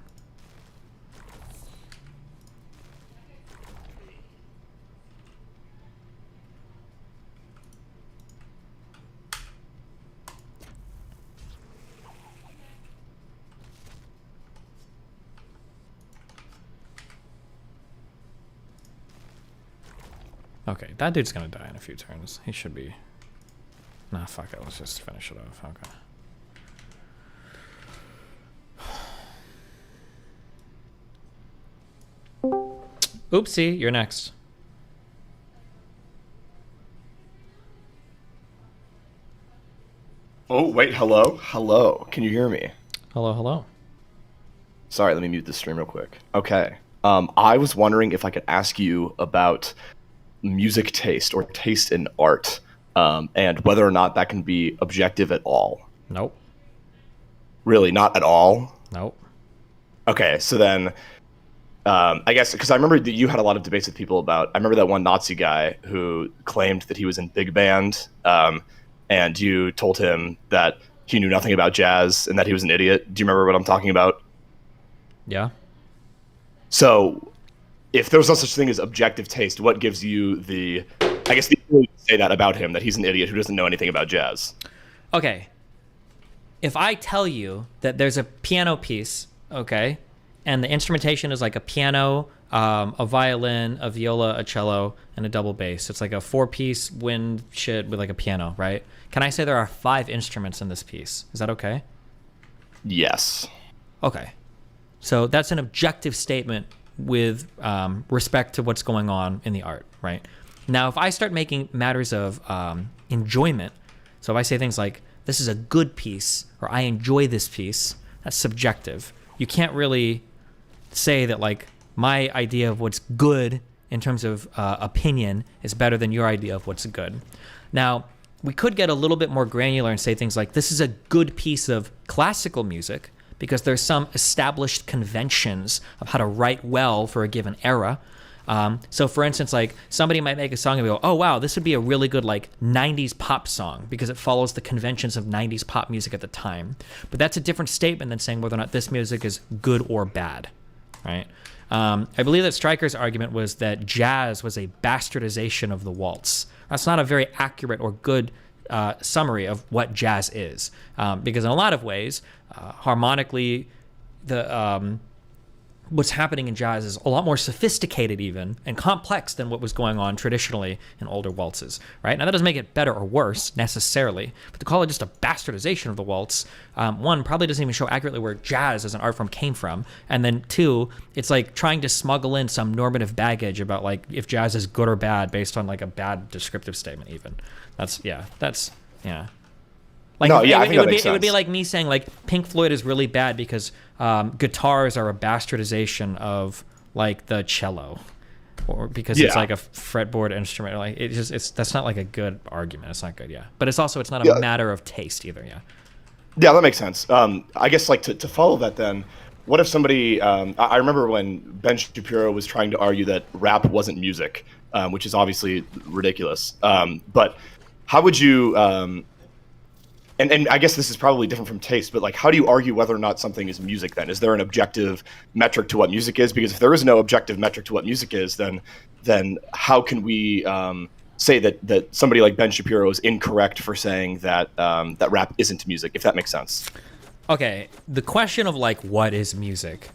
Okay, that dude's gonna die in a few turns. He should be. Nah, fuck it. Let's just finish it off. Okay. Oopsie, you're next. Oh, wait, hello? Hello. Can you hear me? Hello, hello. Sorry, let me mute the stream real quick. Okay. I was wondering if I could ask you about music taste or taste in art, and whether or not that can be objective at all. Nope. Really, not at all? Nope. Okay, so then, I guess, because I remember that you had a lot of debates with people about, I remember that one Nazi guy who claimed that he was in big band, and you told him that he knew nothing about jazz and that he was an idiot. Do you remember what I'm talking about? Yeah. So, if there was no such thing as objective taste, what gives you the, I guess, the ability to say that about him, that he's an idiot who doesn't know anything about jazz? Okay. If I tell you that there's a piano piece, okay, and the instrumentation is like a piano, a violin, a viola, a cello, and a double bass. It's like a 4-piece wind shit with like a piano, right? Can I say there are 5 instruments in this piece? Is that okay? Yes. Okay. So that's an objective statement with respect to what's going on in the art, right? Now, if I start making matters of enjoyment, so if I say things like, this is a good piece, or I enjoy this piece, that's subjective. You can't really say that, like, my idea of what's good in terms of opinion is better than your idea of what's good. Now, we could get a little bit more granular and say things like, this is a good piece of classical music, because there's some established conventions of how to write well for a given era. So for instance, like somebody might make a song and go, oh wow, this would be a really good like 90s pop song because it follows the conventions of 90s pop music at the time. But that's a different statement than saying whether or not this music is good or bad, right? I believe that Stryker's argument was that jazz was a bastardization of the waltz. That's not a very accurate or good summary of what jazz is, because in a lot of ways, harmonically, what's happening in jazz is a lot more sophisticated even and complex than what was going on traditionally in older waltzes, right? Now that doesn't make it better or worse necessarily, but to call it just a bastardization of the waltz, one, probably doesn't even show accurately where jazz as an art form came from, and then two, it's like trying to smuggle in some normative baggage about like if jazz is good or bad based on like a bad descriptive statement even. That's. Like, no, yeah, it would be like me saying like Pink Floyd is really bad because guitars are a bastardization of like the cello, or because it's like a fretboard instrument. Like that's not like a good argument. It's not good, yeah. But it's also not a matter of taste either, yeah. Yeah, that makes sense. I guess like to follow that then, what if somebody? I remember when Ben Shapiro was trying to argue that rap wasn't music, which is obviously ridiculous. But how would you? And I guess this is probably different from taste, but like, how do you argue whether or not something is music then? Is there an objective metric to what music is? Because if there is no objective metric to what music is, then how can we say that somebody like Ben Shapiro is incorrect for saying that that rap isn't music, if that makes sense? Okay, the question of like what is music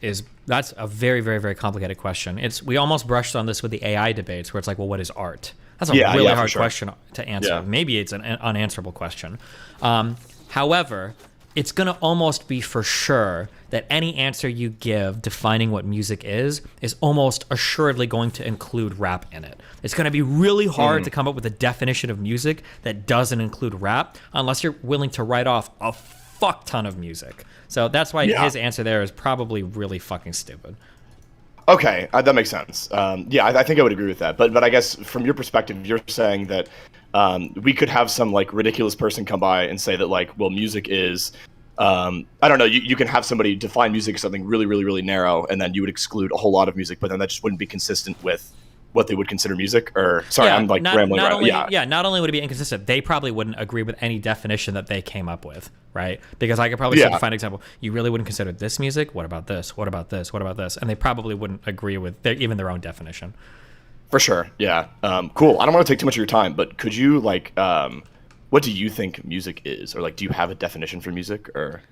that's a very, very, very complicated question. We almost brushed on this with the AI debates where it's like, well, what is art? That's a really hard question to answer. Yeah. Maybe it's an unanswerable question. However, it's going to almost be for sure that any answer you give defining what music is almost assuredly going to include rap in it. It's going to be really hard to come up with a definition of music that doesn't include rap unless you're willing to write off a fuck ton of music. So that's why his answer there is probably really fucking stupid. Okay, that makes sense. I think I would agree with that. But I guess from your perspective, you're saying that we could have some like ridiculous person come by and say that like, well, music is, I don't know, you can have somebody define music as something really, really, really narrow, and then you would exclude a whole lot of music, but then that just wouldn't be consistent with what they would consider music? Or sorry, I'm like rambling. Not Right. only, Yeah. not only would it be inconsistent, they probably wouldn't agree with any definition that they came up with, right? Because I could probably say, find an example. You really wouldn't consider this music? What about this? What about this? What about this? And they probably wouldn't agree with even their own definition. For sure. Yeah. Cool. I don't want to take too much of your time, but could you like, what do you think music is, or like, do you have a definition for music, or?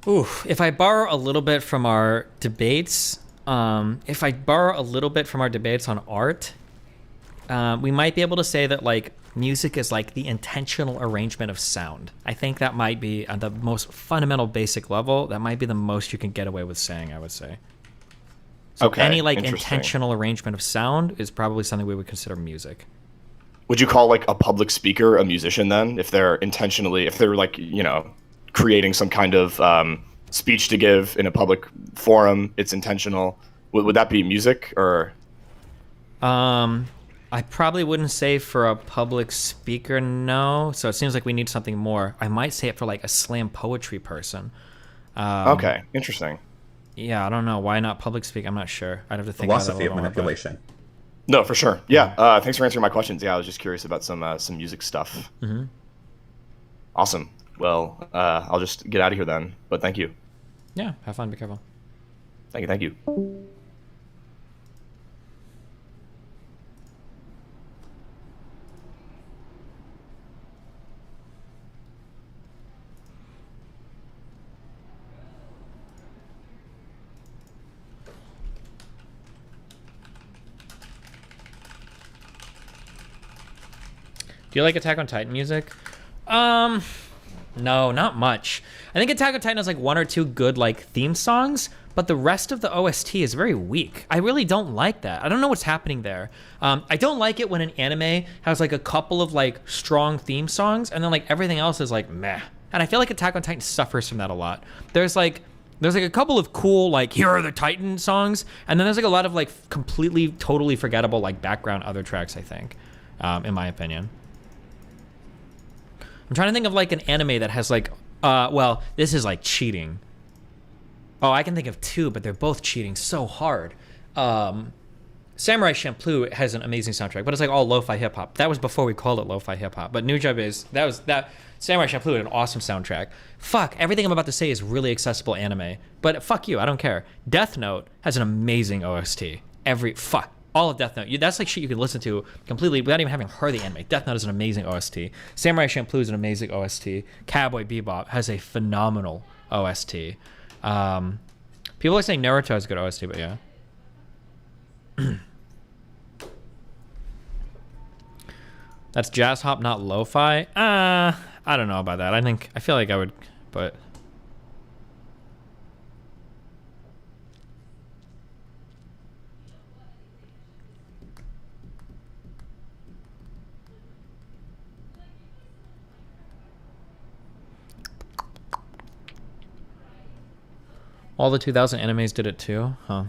If I borrow a little bit from our debates, on art, we might be able to say that like music is like the intentional arrangement of sound. I think that might be at the most fundamental basic level. That might be the most you can get away with saying, I would say. So any like intentional arrangement of sound is probably something we would consider music. Would you call like a public speaker a musician then, if they're like, you know, creating some kind of speech to give in a public forum, it's intentional. Would that be music, or? I probably wouldn't say for a public speaker, no. So it seems like we need something more. I might say it for like a slam poetry person. Okay, interesting. Yeah, I don't know. Why not public speak? I'm not sure. I'd have to think about that a Philosophy of little more, manipulation. No, for sure. Yeah. Thanks for answering my questions. Yeah, I was just curious about some music stuff. Mm-hmm. Awesome. Well, I'll just get out of here then. But thank you. Yeah. Have fun. Be careful. Thank you. Thank you. Do you like Attack on Titan music? No, not much. I think Attack on Titan has like one or two good like theme songs, but the rest of the OST is very weak. I really don't like that. I don't know what's happening there. I don't like it when an anime has like a couple of like strong theme songs and then like everything else is like meh. And I feel like Attack on Titan suffers from that a lot. There's like a couple of cool like here are the Titan songs, and then there's like a lot of like completely totally forgettable like background other tracks, I think, in my opinion. I'm trying to think of like an anime that has like, well, this is like cheating. Oh, I can think of two, but they're both cheating so hard. Samurai Champloo has an amazing soundtrack, but it's like all lo-fi hip hop. That was before we called it lo-fi hip hop. But Nujab is that Samurai Champloo had an awesome soundtrack. Fuck, everything I'm about to say is really accessible anime, but fuck you, I don't care. Death Note has an amazing OST. All of Death Note. That's like shit you can listen to completely without even having heard the anime. Death Note is an amazing OST. Samurai Champloo is an amazing OST. Cowboy Bebop has a phenomenal OST. People are saying Naruto has a good OST, but yeah. That's jazz hop, not lo-fi. I don't know about that. I feel like I would, but. All the 2000 animes did it too? Huh.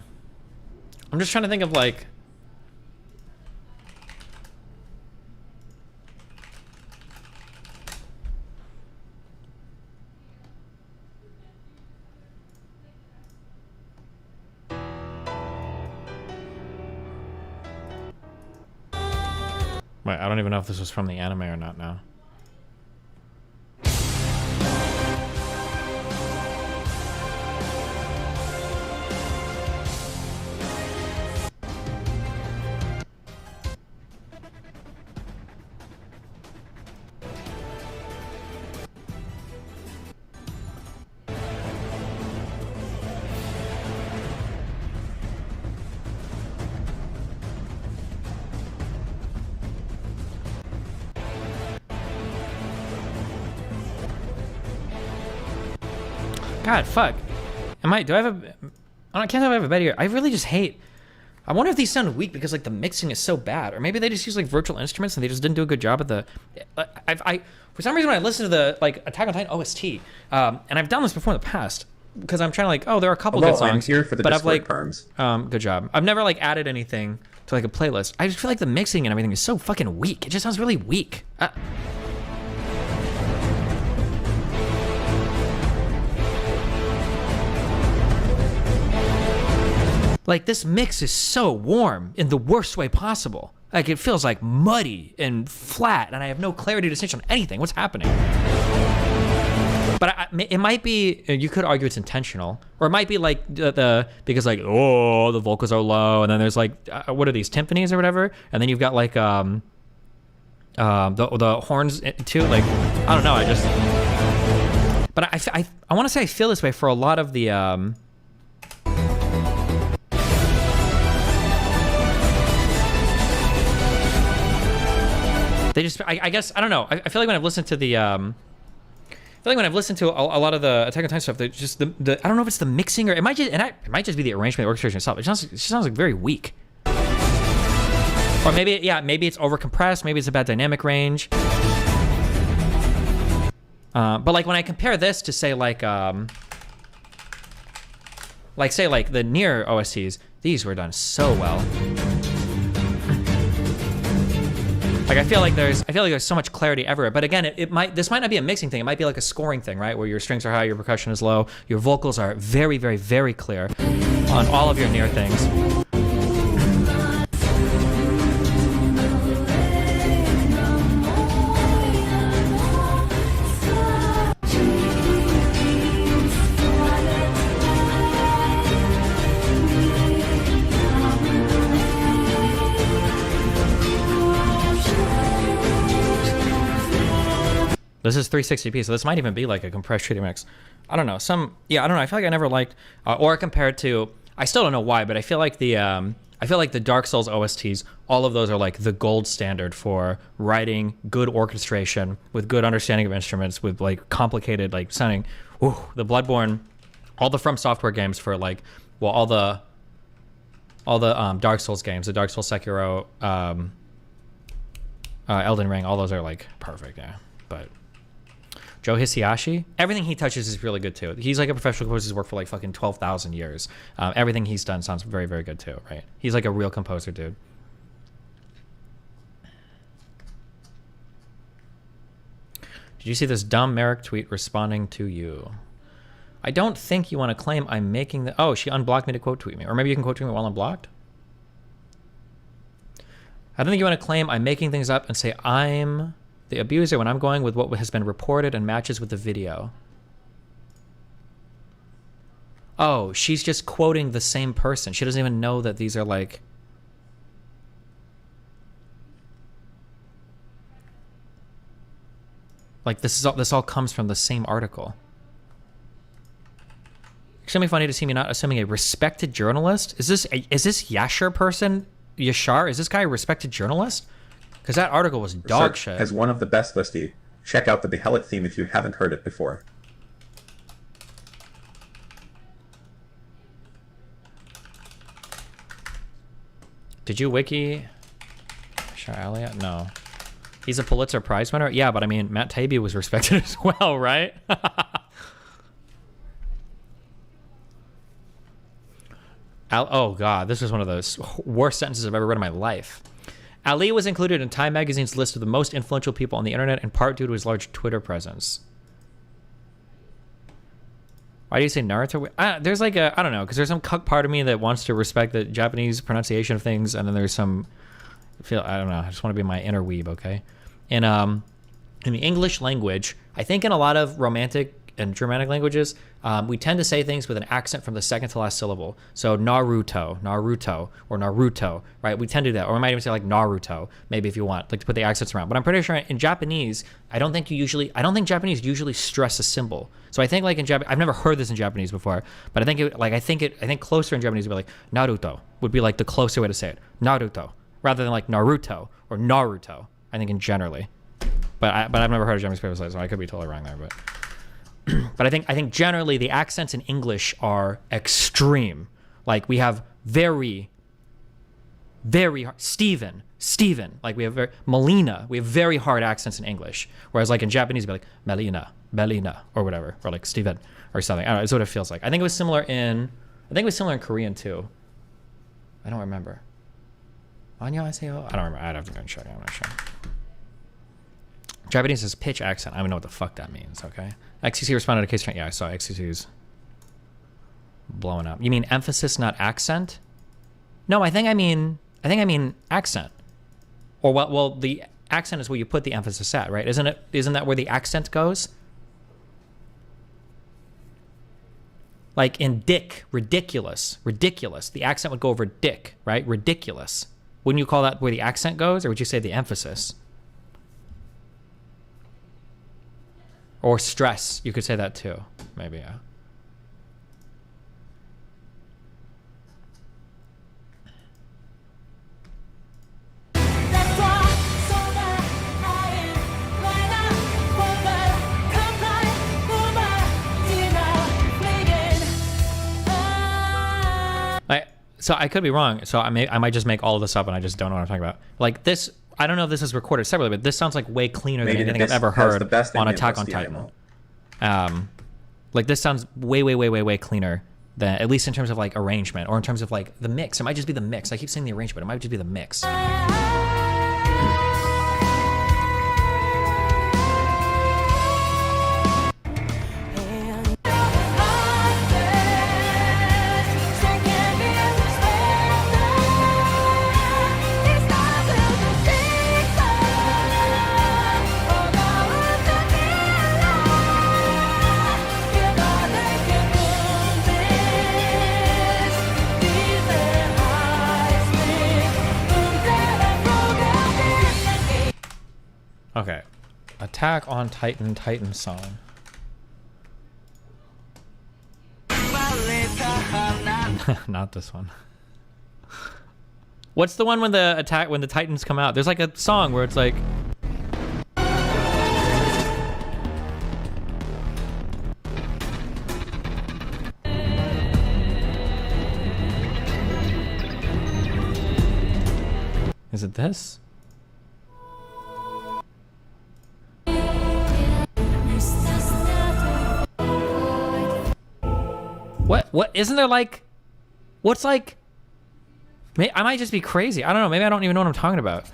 I'm just trying to think of like... Wait, I don't even know if this was from the anime or not now. God, fuck. Do I have a... I can't tell if I have a better ear. I really just hate... I wonder if these sound weak because like the mixing is so bad, or maybe they just use like virtual instruments and they just didn't do a good job at the... For some reason when I listen to the like Attack on Titan OST, and I've done this before in the past, because I'm trying to like, oh, there are a couple good songs. I'm here for the but Discord I've like, terms. Good job. I've never like added anything to like a playlist. I just feel like the mixing and everything is so fucking weak. It just sounds really weak. Like, this mix is so warm in the worst way possible. Like, it feels like muddy and flat, and I have no clarity to distinction on anything. What's happening? But it might be, you could argue it's intentional, or it might be like because like, oh, the vocals are low, and then there's like, what are these, timpanis or whatever? And then you've got like, the horns too. Like, I don't know, but I want to say I feel this way for a lot of the, they just, I guess, I don't know. I feel like when I've listened to the, I feel like when I've listened to a lot of the Attack on Titan stuff, they just the I don't know if it's the mixing or it might just be the arrangement, the orchestration itself. It sounds like very weak. Or maybe it's over compressed. Maybe it's a bad dynamic range. But like when I compare this to say like the Nier OSTs, these were done so well. Like I feel like there's so much clarity everywhere. But again, this might not be a mixing thing. It might be like a scoring thing, right? Where your strings are high, your percussion is low, your vocals are very, very, very clear on all of your Nier things. This is 360p, so this might even be like a compressed shitty mix. I don't know. I don't know. I feel like I never liked, or compared to, I still don't know why, but I feel like the Dark Souls OSTs, all of those are like the gold standard for writing good orchestration with good understanding of instruments, with like complicated like sounding. Ooh, the Bloodborne, all the From Software games for like, well, all the Dark Souls games, the Dark Souls, Sekiro, Elden Ring, all those are like perfect, yeah. But Joe Hisaishi, everything he touches is really good too. He's like a professional composer who's worked for like fucking 12,000 years. Everything he's done sounds very, very good too, right? He's like a real composer, dude. Did you see this dumb Merrick tweet responding to you? I don't think you want to claim I'm making the... Oh, she unblocked me to quote tweet me. Or maybe you can quote tweet me while I'm blocked? I don't think you want to claim I'm making things up and say I'm the abuser when I'm going with what has been reported and matches with the video. Oh, she's just quoting the same person. She doesn't even know that these are like... Like this all comes from the same article. It's gonna be funny to see me not assuming a respected journalist. Is this Yashar person? Yashar? Is this guy a respected journalist? Because that article was dog shit. As one of the best listy. Check out the Behelit theme if you haven't heard it before. Did you wiki Shah Elliott? No. He's a Pulitzer Prize winner? Yeah, but I mean, Matt Taibbi was respected as well, right? Oh god, this was one of the worst sentences I've ever read in my life. Ali was included in Time Magazine's list of the most influential people on the internet, in part due to his large Twitter presence. Why do you say Naruto? There's like a, I don't know, because there's some cuck part of me that wants to respect the Japanese pronunciation of things, and then there's some, I don't know, I just want to be my inner weeb, okay? In the English language, I think in a lot of Romantic and Germanic languages, we tend to say things with an accent from the second to last syllable. So Naruto, or Naruto, right? We tend to do that. Or we might even say like Naruto, maybe if you want, like to put the accents around. But I'm pretty sure in Japanese, I don't think Japanese usually stress a symbol. So I think like in Japanese, I've never heard this in Japanese before, but I think closer in Japanese would be like Naruto would be like the closer way to say it. Naruto, rather than like Naruto or Naruto, I think in generally. But I've never heard a Japanese people say it, so I could be totally wrong there, but. But I think generally the accents in English are extreme. Like we have very, very hard, Steven, like we have Melina, we have very hard accents in English. Whereas like in Japanese, it'd be like Melina, or whatever, or like Steven or something. I don't know, it's what it feels like. I think it was similar in Korean too. I don't remember. Annyeonghaseyo? I don't remember. I'd have to go and check. I'm not sure. Japanese is pitch accent. I don't know what the fuck that means, okay? XCC responded to case. Yeah, I saw XCC's blowing up. You mean emphasis, not accent? No, I think I mean accent. Or well, the accent is where you put the emphasis at, right? Isn't it? Isn't that where the accent goes? Like in dick, ridiculous. The accent would go over dick, right? Ridiculous. Wouldn't you call that where the accent goes, or would you say the emphasis? Or stress, you could say that too, maybe, yeah. So I could be wrong. So I might just make all of this up and I just don't know what I'm talking about. Like this, I don't know if this is recorded separately, but this sounds like way cleaner than anything I've ever heard on Attack on Titan. Like this sounds way cleaner than, at least in terms of like arrangement or in terms of like the mix. It might just be the mix. I keep saying the arrangement. It might just be the mix. Okay, Attack on Titan song. Not this one. What's the one when the Titans come out? There's like a song where it's like. Is it this? What isn't there like, what's like, I might just be crazy. I don't know. Maybe I don't even know what I'm talking about.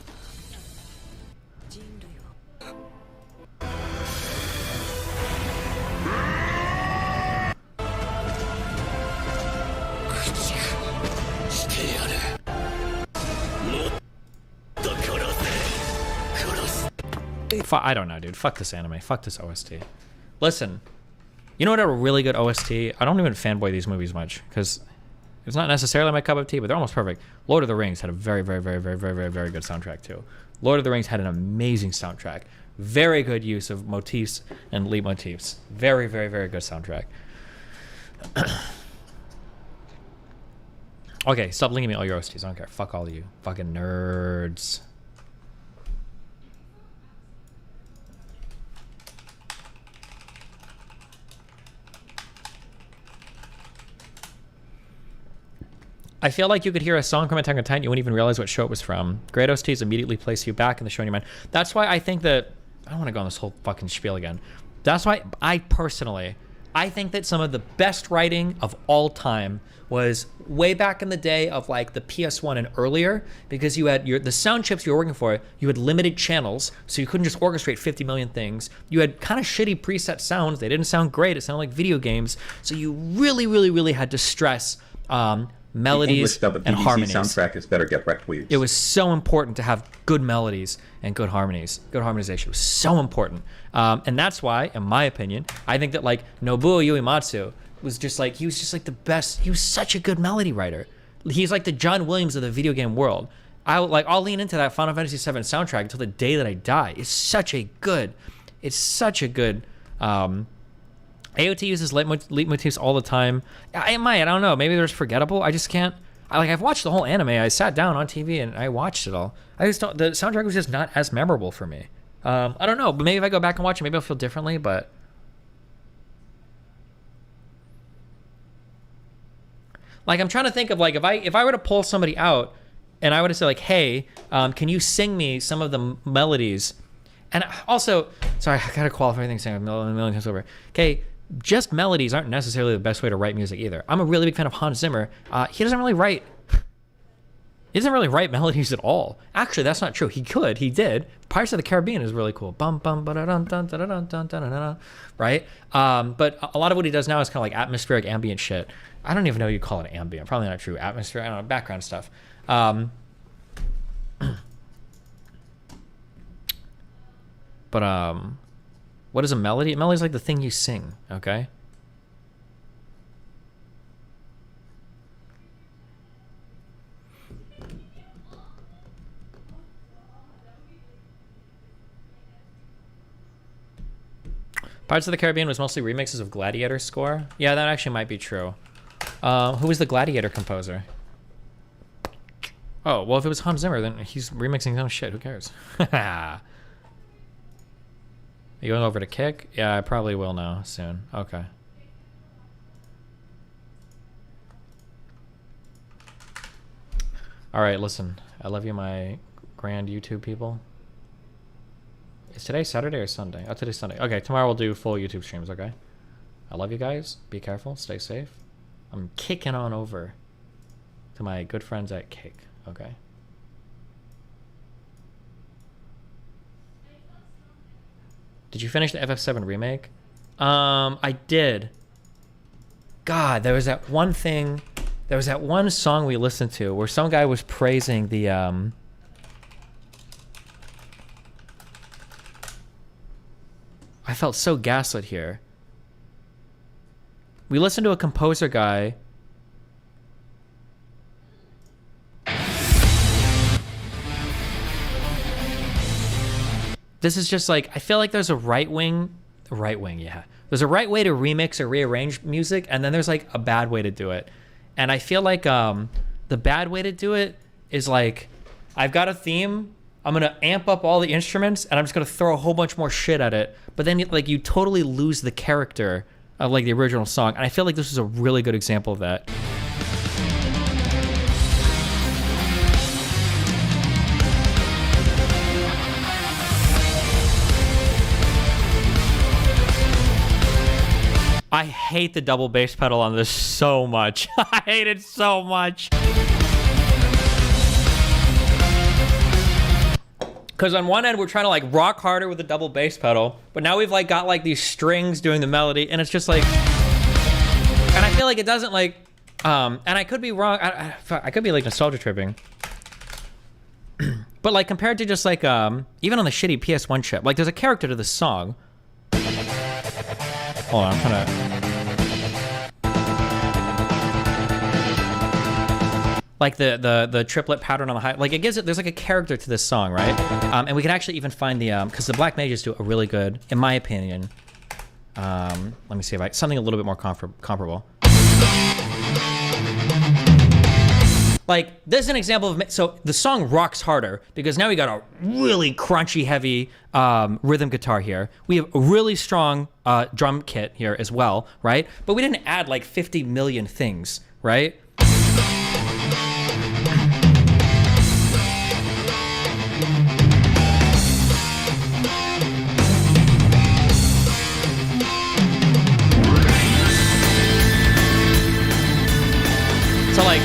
I don't know, dude. Fuck this anime. Fuck this OST. Listen. You know what, a really good OST? I don't even fanboy these movies much because it's not necessarily my cup of tea, but they're almost perfect. Lord of the Rings had a very good soundtrack too. Lord of the Rings had an amazing soundtrack. Very good use of motifs and leitmotifs. Very good soundtrack. Okay, stop linking me all your OSTs. I don't care. Fuck all of you. Fucking nerds. I feel like you could hear a song from Attack on Titan, you wouldn't even realize what show it was from. Great OSTs immediately place you back in the show in your mind. That's why I think that, I don't want to go on this whole fucking spiel again. That's why I think that some of the best writing of all time was way back in the day of like the PS1 and earlier, because you had the sound chips you were working for, you had limited channels, so you couldn't just orchestrate 50 million things. You had kind of shitty preset sounds. They didn't sound great. It sounded like video games. So you really had to stress melodies and harmonies. Soundtrack is better get wrecked, weebs. It was so important to have good melodies and good harmonies. Good harmonization was so important. And that's why, in my opinion, I think that like Nobuo Uematsu was just like, he was just like the best. He was such a good melody writer. He's like the John Williams of the video game world. I'll lean into that Final Fantasy VII soundtrack until the day that I die. It's such a good AOT uses leitmotifs all the time. I don't know. Maybe they're just forgettable. I just can't. I've watched the whole anime. I sat down on TV and I watched it all. I just don't. The soundtrack was just not as memorable for me. I don't know. But maybe if I go back and watch it, maybe I'll feel differently. But like, I'm trying to think of like if I were to pull somebody out and I were to say like, hey, can you sing me some of the melodies? And also, sorry, I gotta qualify everything saying a million times over. Okay. Just melodies aren't necessarily the best way to write music either. I'm a really big fan of Hans Zimmer. He doesn't really write He doesn't really write melodies at all. Actually, that's not true. He could. He did. Pirates of the Caribbean is really cool. Bum bum ba da dun dun dun dun dun dun dun. Right. But a lot of what he does now is kind of like atmospheric ambient shit. I don't even know you call it ambient. Probably not true. Atmosphere. I don't know. Background stuff. But what is a melody? A melody is like the thing you sing. Okay. Pirates of the Caribbean was mostly remixes of Gladiator's score. Yeah, that actually might be true. Who was the Gladiator composer? Oh, well, if it was Hans Zimmer, then he's remixing his own shit. Who cares? Are you going over to Kick? Yeah, I probably will now soon. Okay. All right, listen. I love you, my grand YouTube people. Is today Saturday or Sunday? Oh, today's Sunday. Okay, tomorrow we'll do full YouTube streams, okay? I love you guys. Be careful. Stay safe. I'm kicking on over to my good friends at Kick, okay? Did you finish the FF7 remake? I did. God, there was that one thing... There was that one song we listened to where some guy was praising the... I felt so gaslit here. We listened to a composer guy. This is just like, I feel like there's a right wing, yeah. There's a right way to remix or rearrange music, and then there's like a bad way to do it. And I feel like the bad way to do it is like, I've got a theme, I'm gonna amp up all the instruments and I'm just gonna throw a whole bunch more shit at it. But then like you totally lose the character of like the original song. And I feel like this is a really good example of that. I hate the double bass pedal on this so much. I hate it so much. Because on one end, we're trying to like rock harder with the double bass pedal, but now we've like got like these strings doing the melody, and it's just like, and I feel like it doesn't like, and I could be wrong, I could be like nostalgia tripping, but like compared to just like, even on the shitty PS1 chip, like there's a character to the song. Hold on, I'm trying to... Like the triplet pattern on the high, like it gives it, there's like a character to this song, right? And we can actually even find the, because the Black Mages do a really good, in my opinion, let me see if I, something a little bit more comparable. Like, this is an example of, so the song rocks harder because now we got a really crunchy, heavy rhythm guitar here. We have a really strong drum kit here as well, right? But we didn't add like 50 million things, right? So like,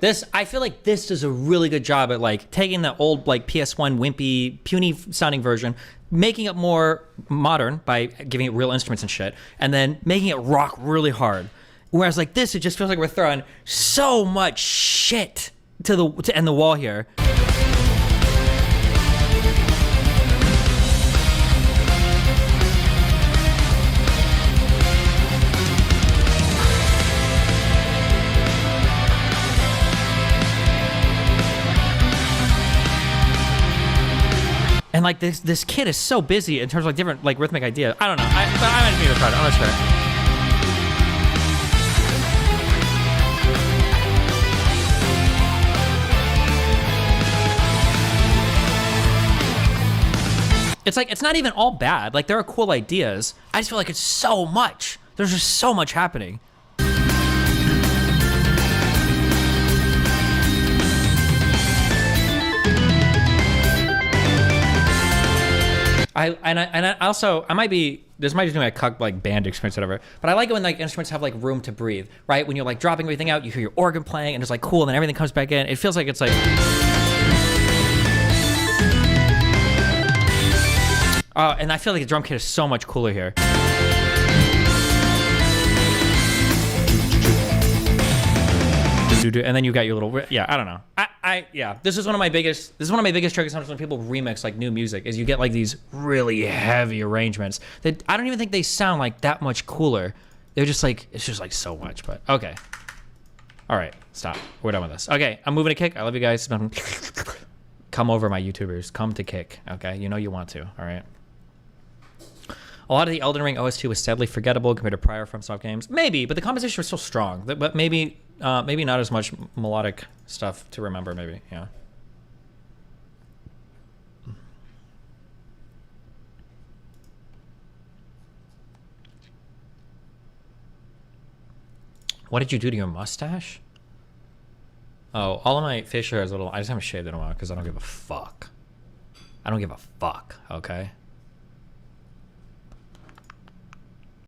this, I feel like this does a really good job at like taking the old like PS1 wimpy, puny sounding version, making it more modern by giving it real instruments and shit, and then making it rock really hard. Whereas like this, it just feels like we're throwing so much shit to end the wall here. And like this kid is so busy in terms of like different like rhythmic ideas. I don't know. I might need to try it. I'm not sure. It's like, it's not even all bad. Like there are cool ideas. I just feel like it's so much. There's just so much happening. I also I might be this might be doing a cuck like band experience or whatever, but I like it when like instruments have like room to breathe, right? When you're like dropping everything out, you hear your organ playing and it's like cool, and then everything comes back in. It feels like it's like and I feel like the drum kit is so much cooler here. And then you got your little, yeah, I don't know. Yeah, this is one of my biggest triggers sometimes when people remix like new music is you get like these really heavy arrangements that I don't even think they sound like that much cooler. They're just like, it's just like so much, but okay. All right, stop. We're done with this. Okay, I'm moving to Kick. I love you guys. Come over, my YouTubers. Come to Kick, okay? You know you want to, all right? A lot of the Elden Ring OST was sadly forgettable compared to prior FromSoft games. Maybe, but the composition was so strong. But maybe not as much melodic stuff to remember, maybe, yeah. What did you do to your mustache? Oh, all of my facial hair is a little... I just haven't shaved in a while because I don't give a fuck. I don't give a fuck, okay?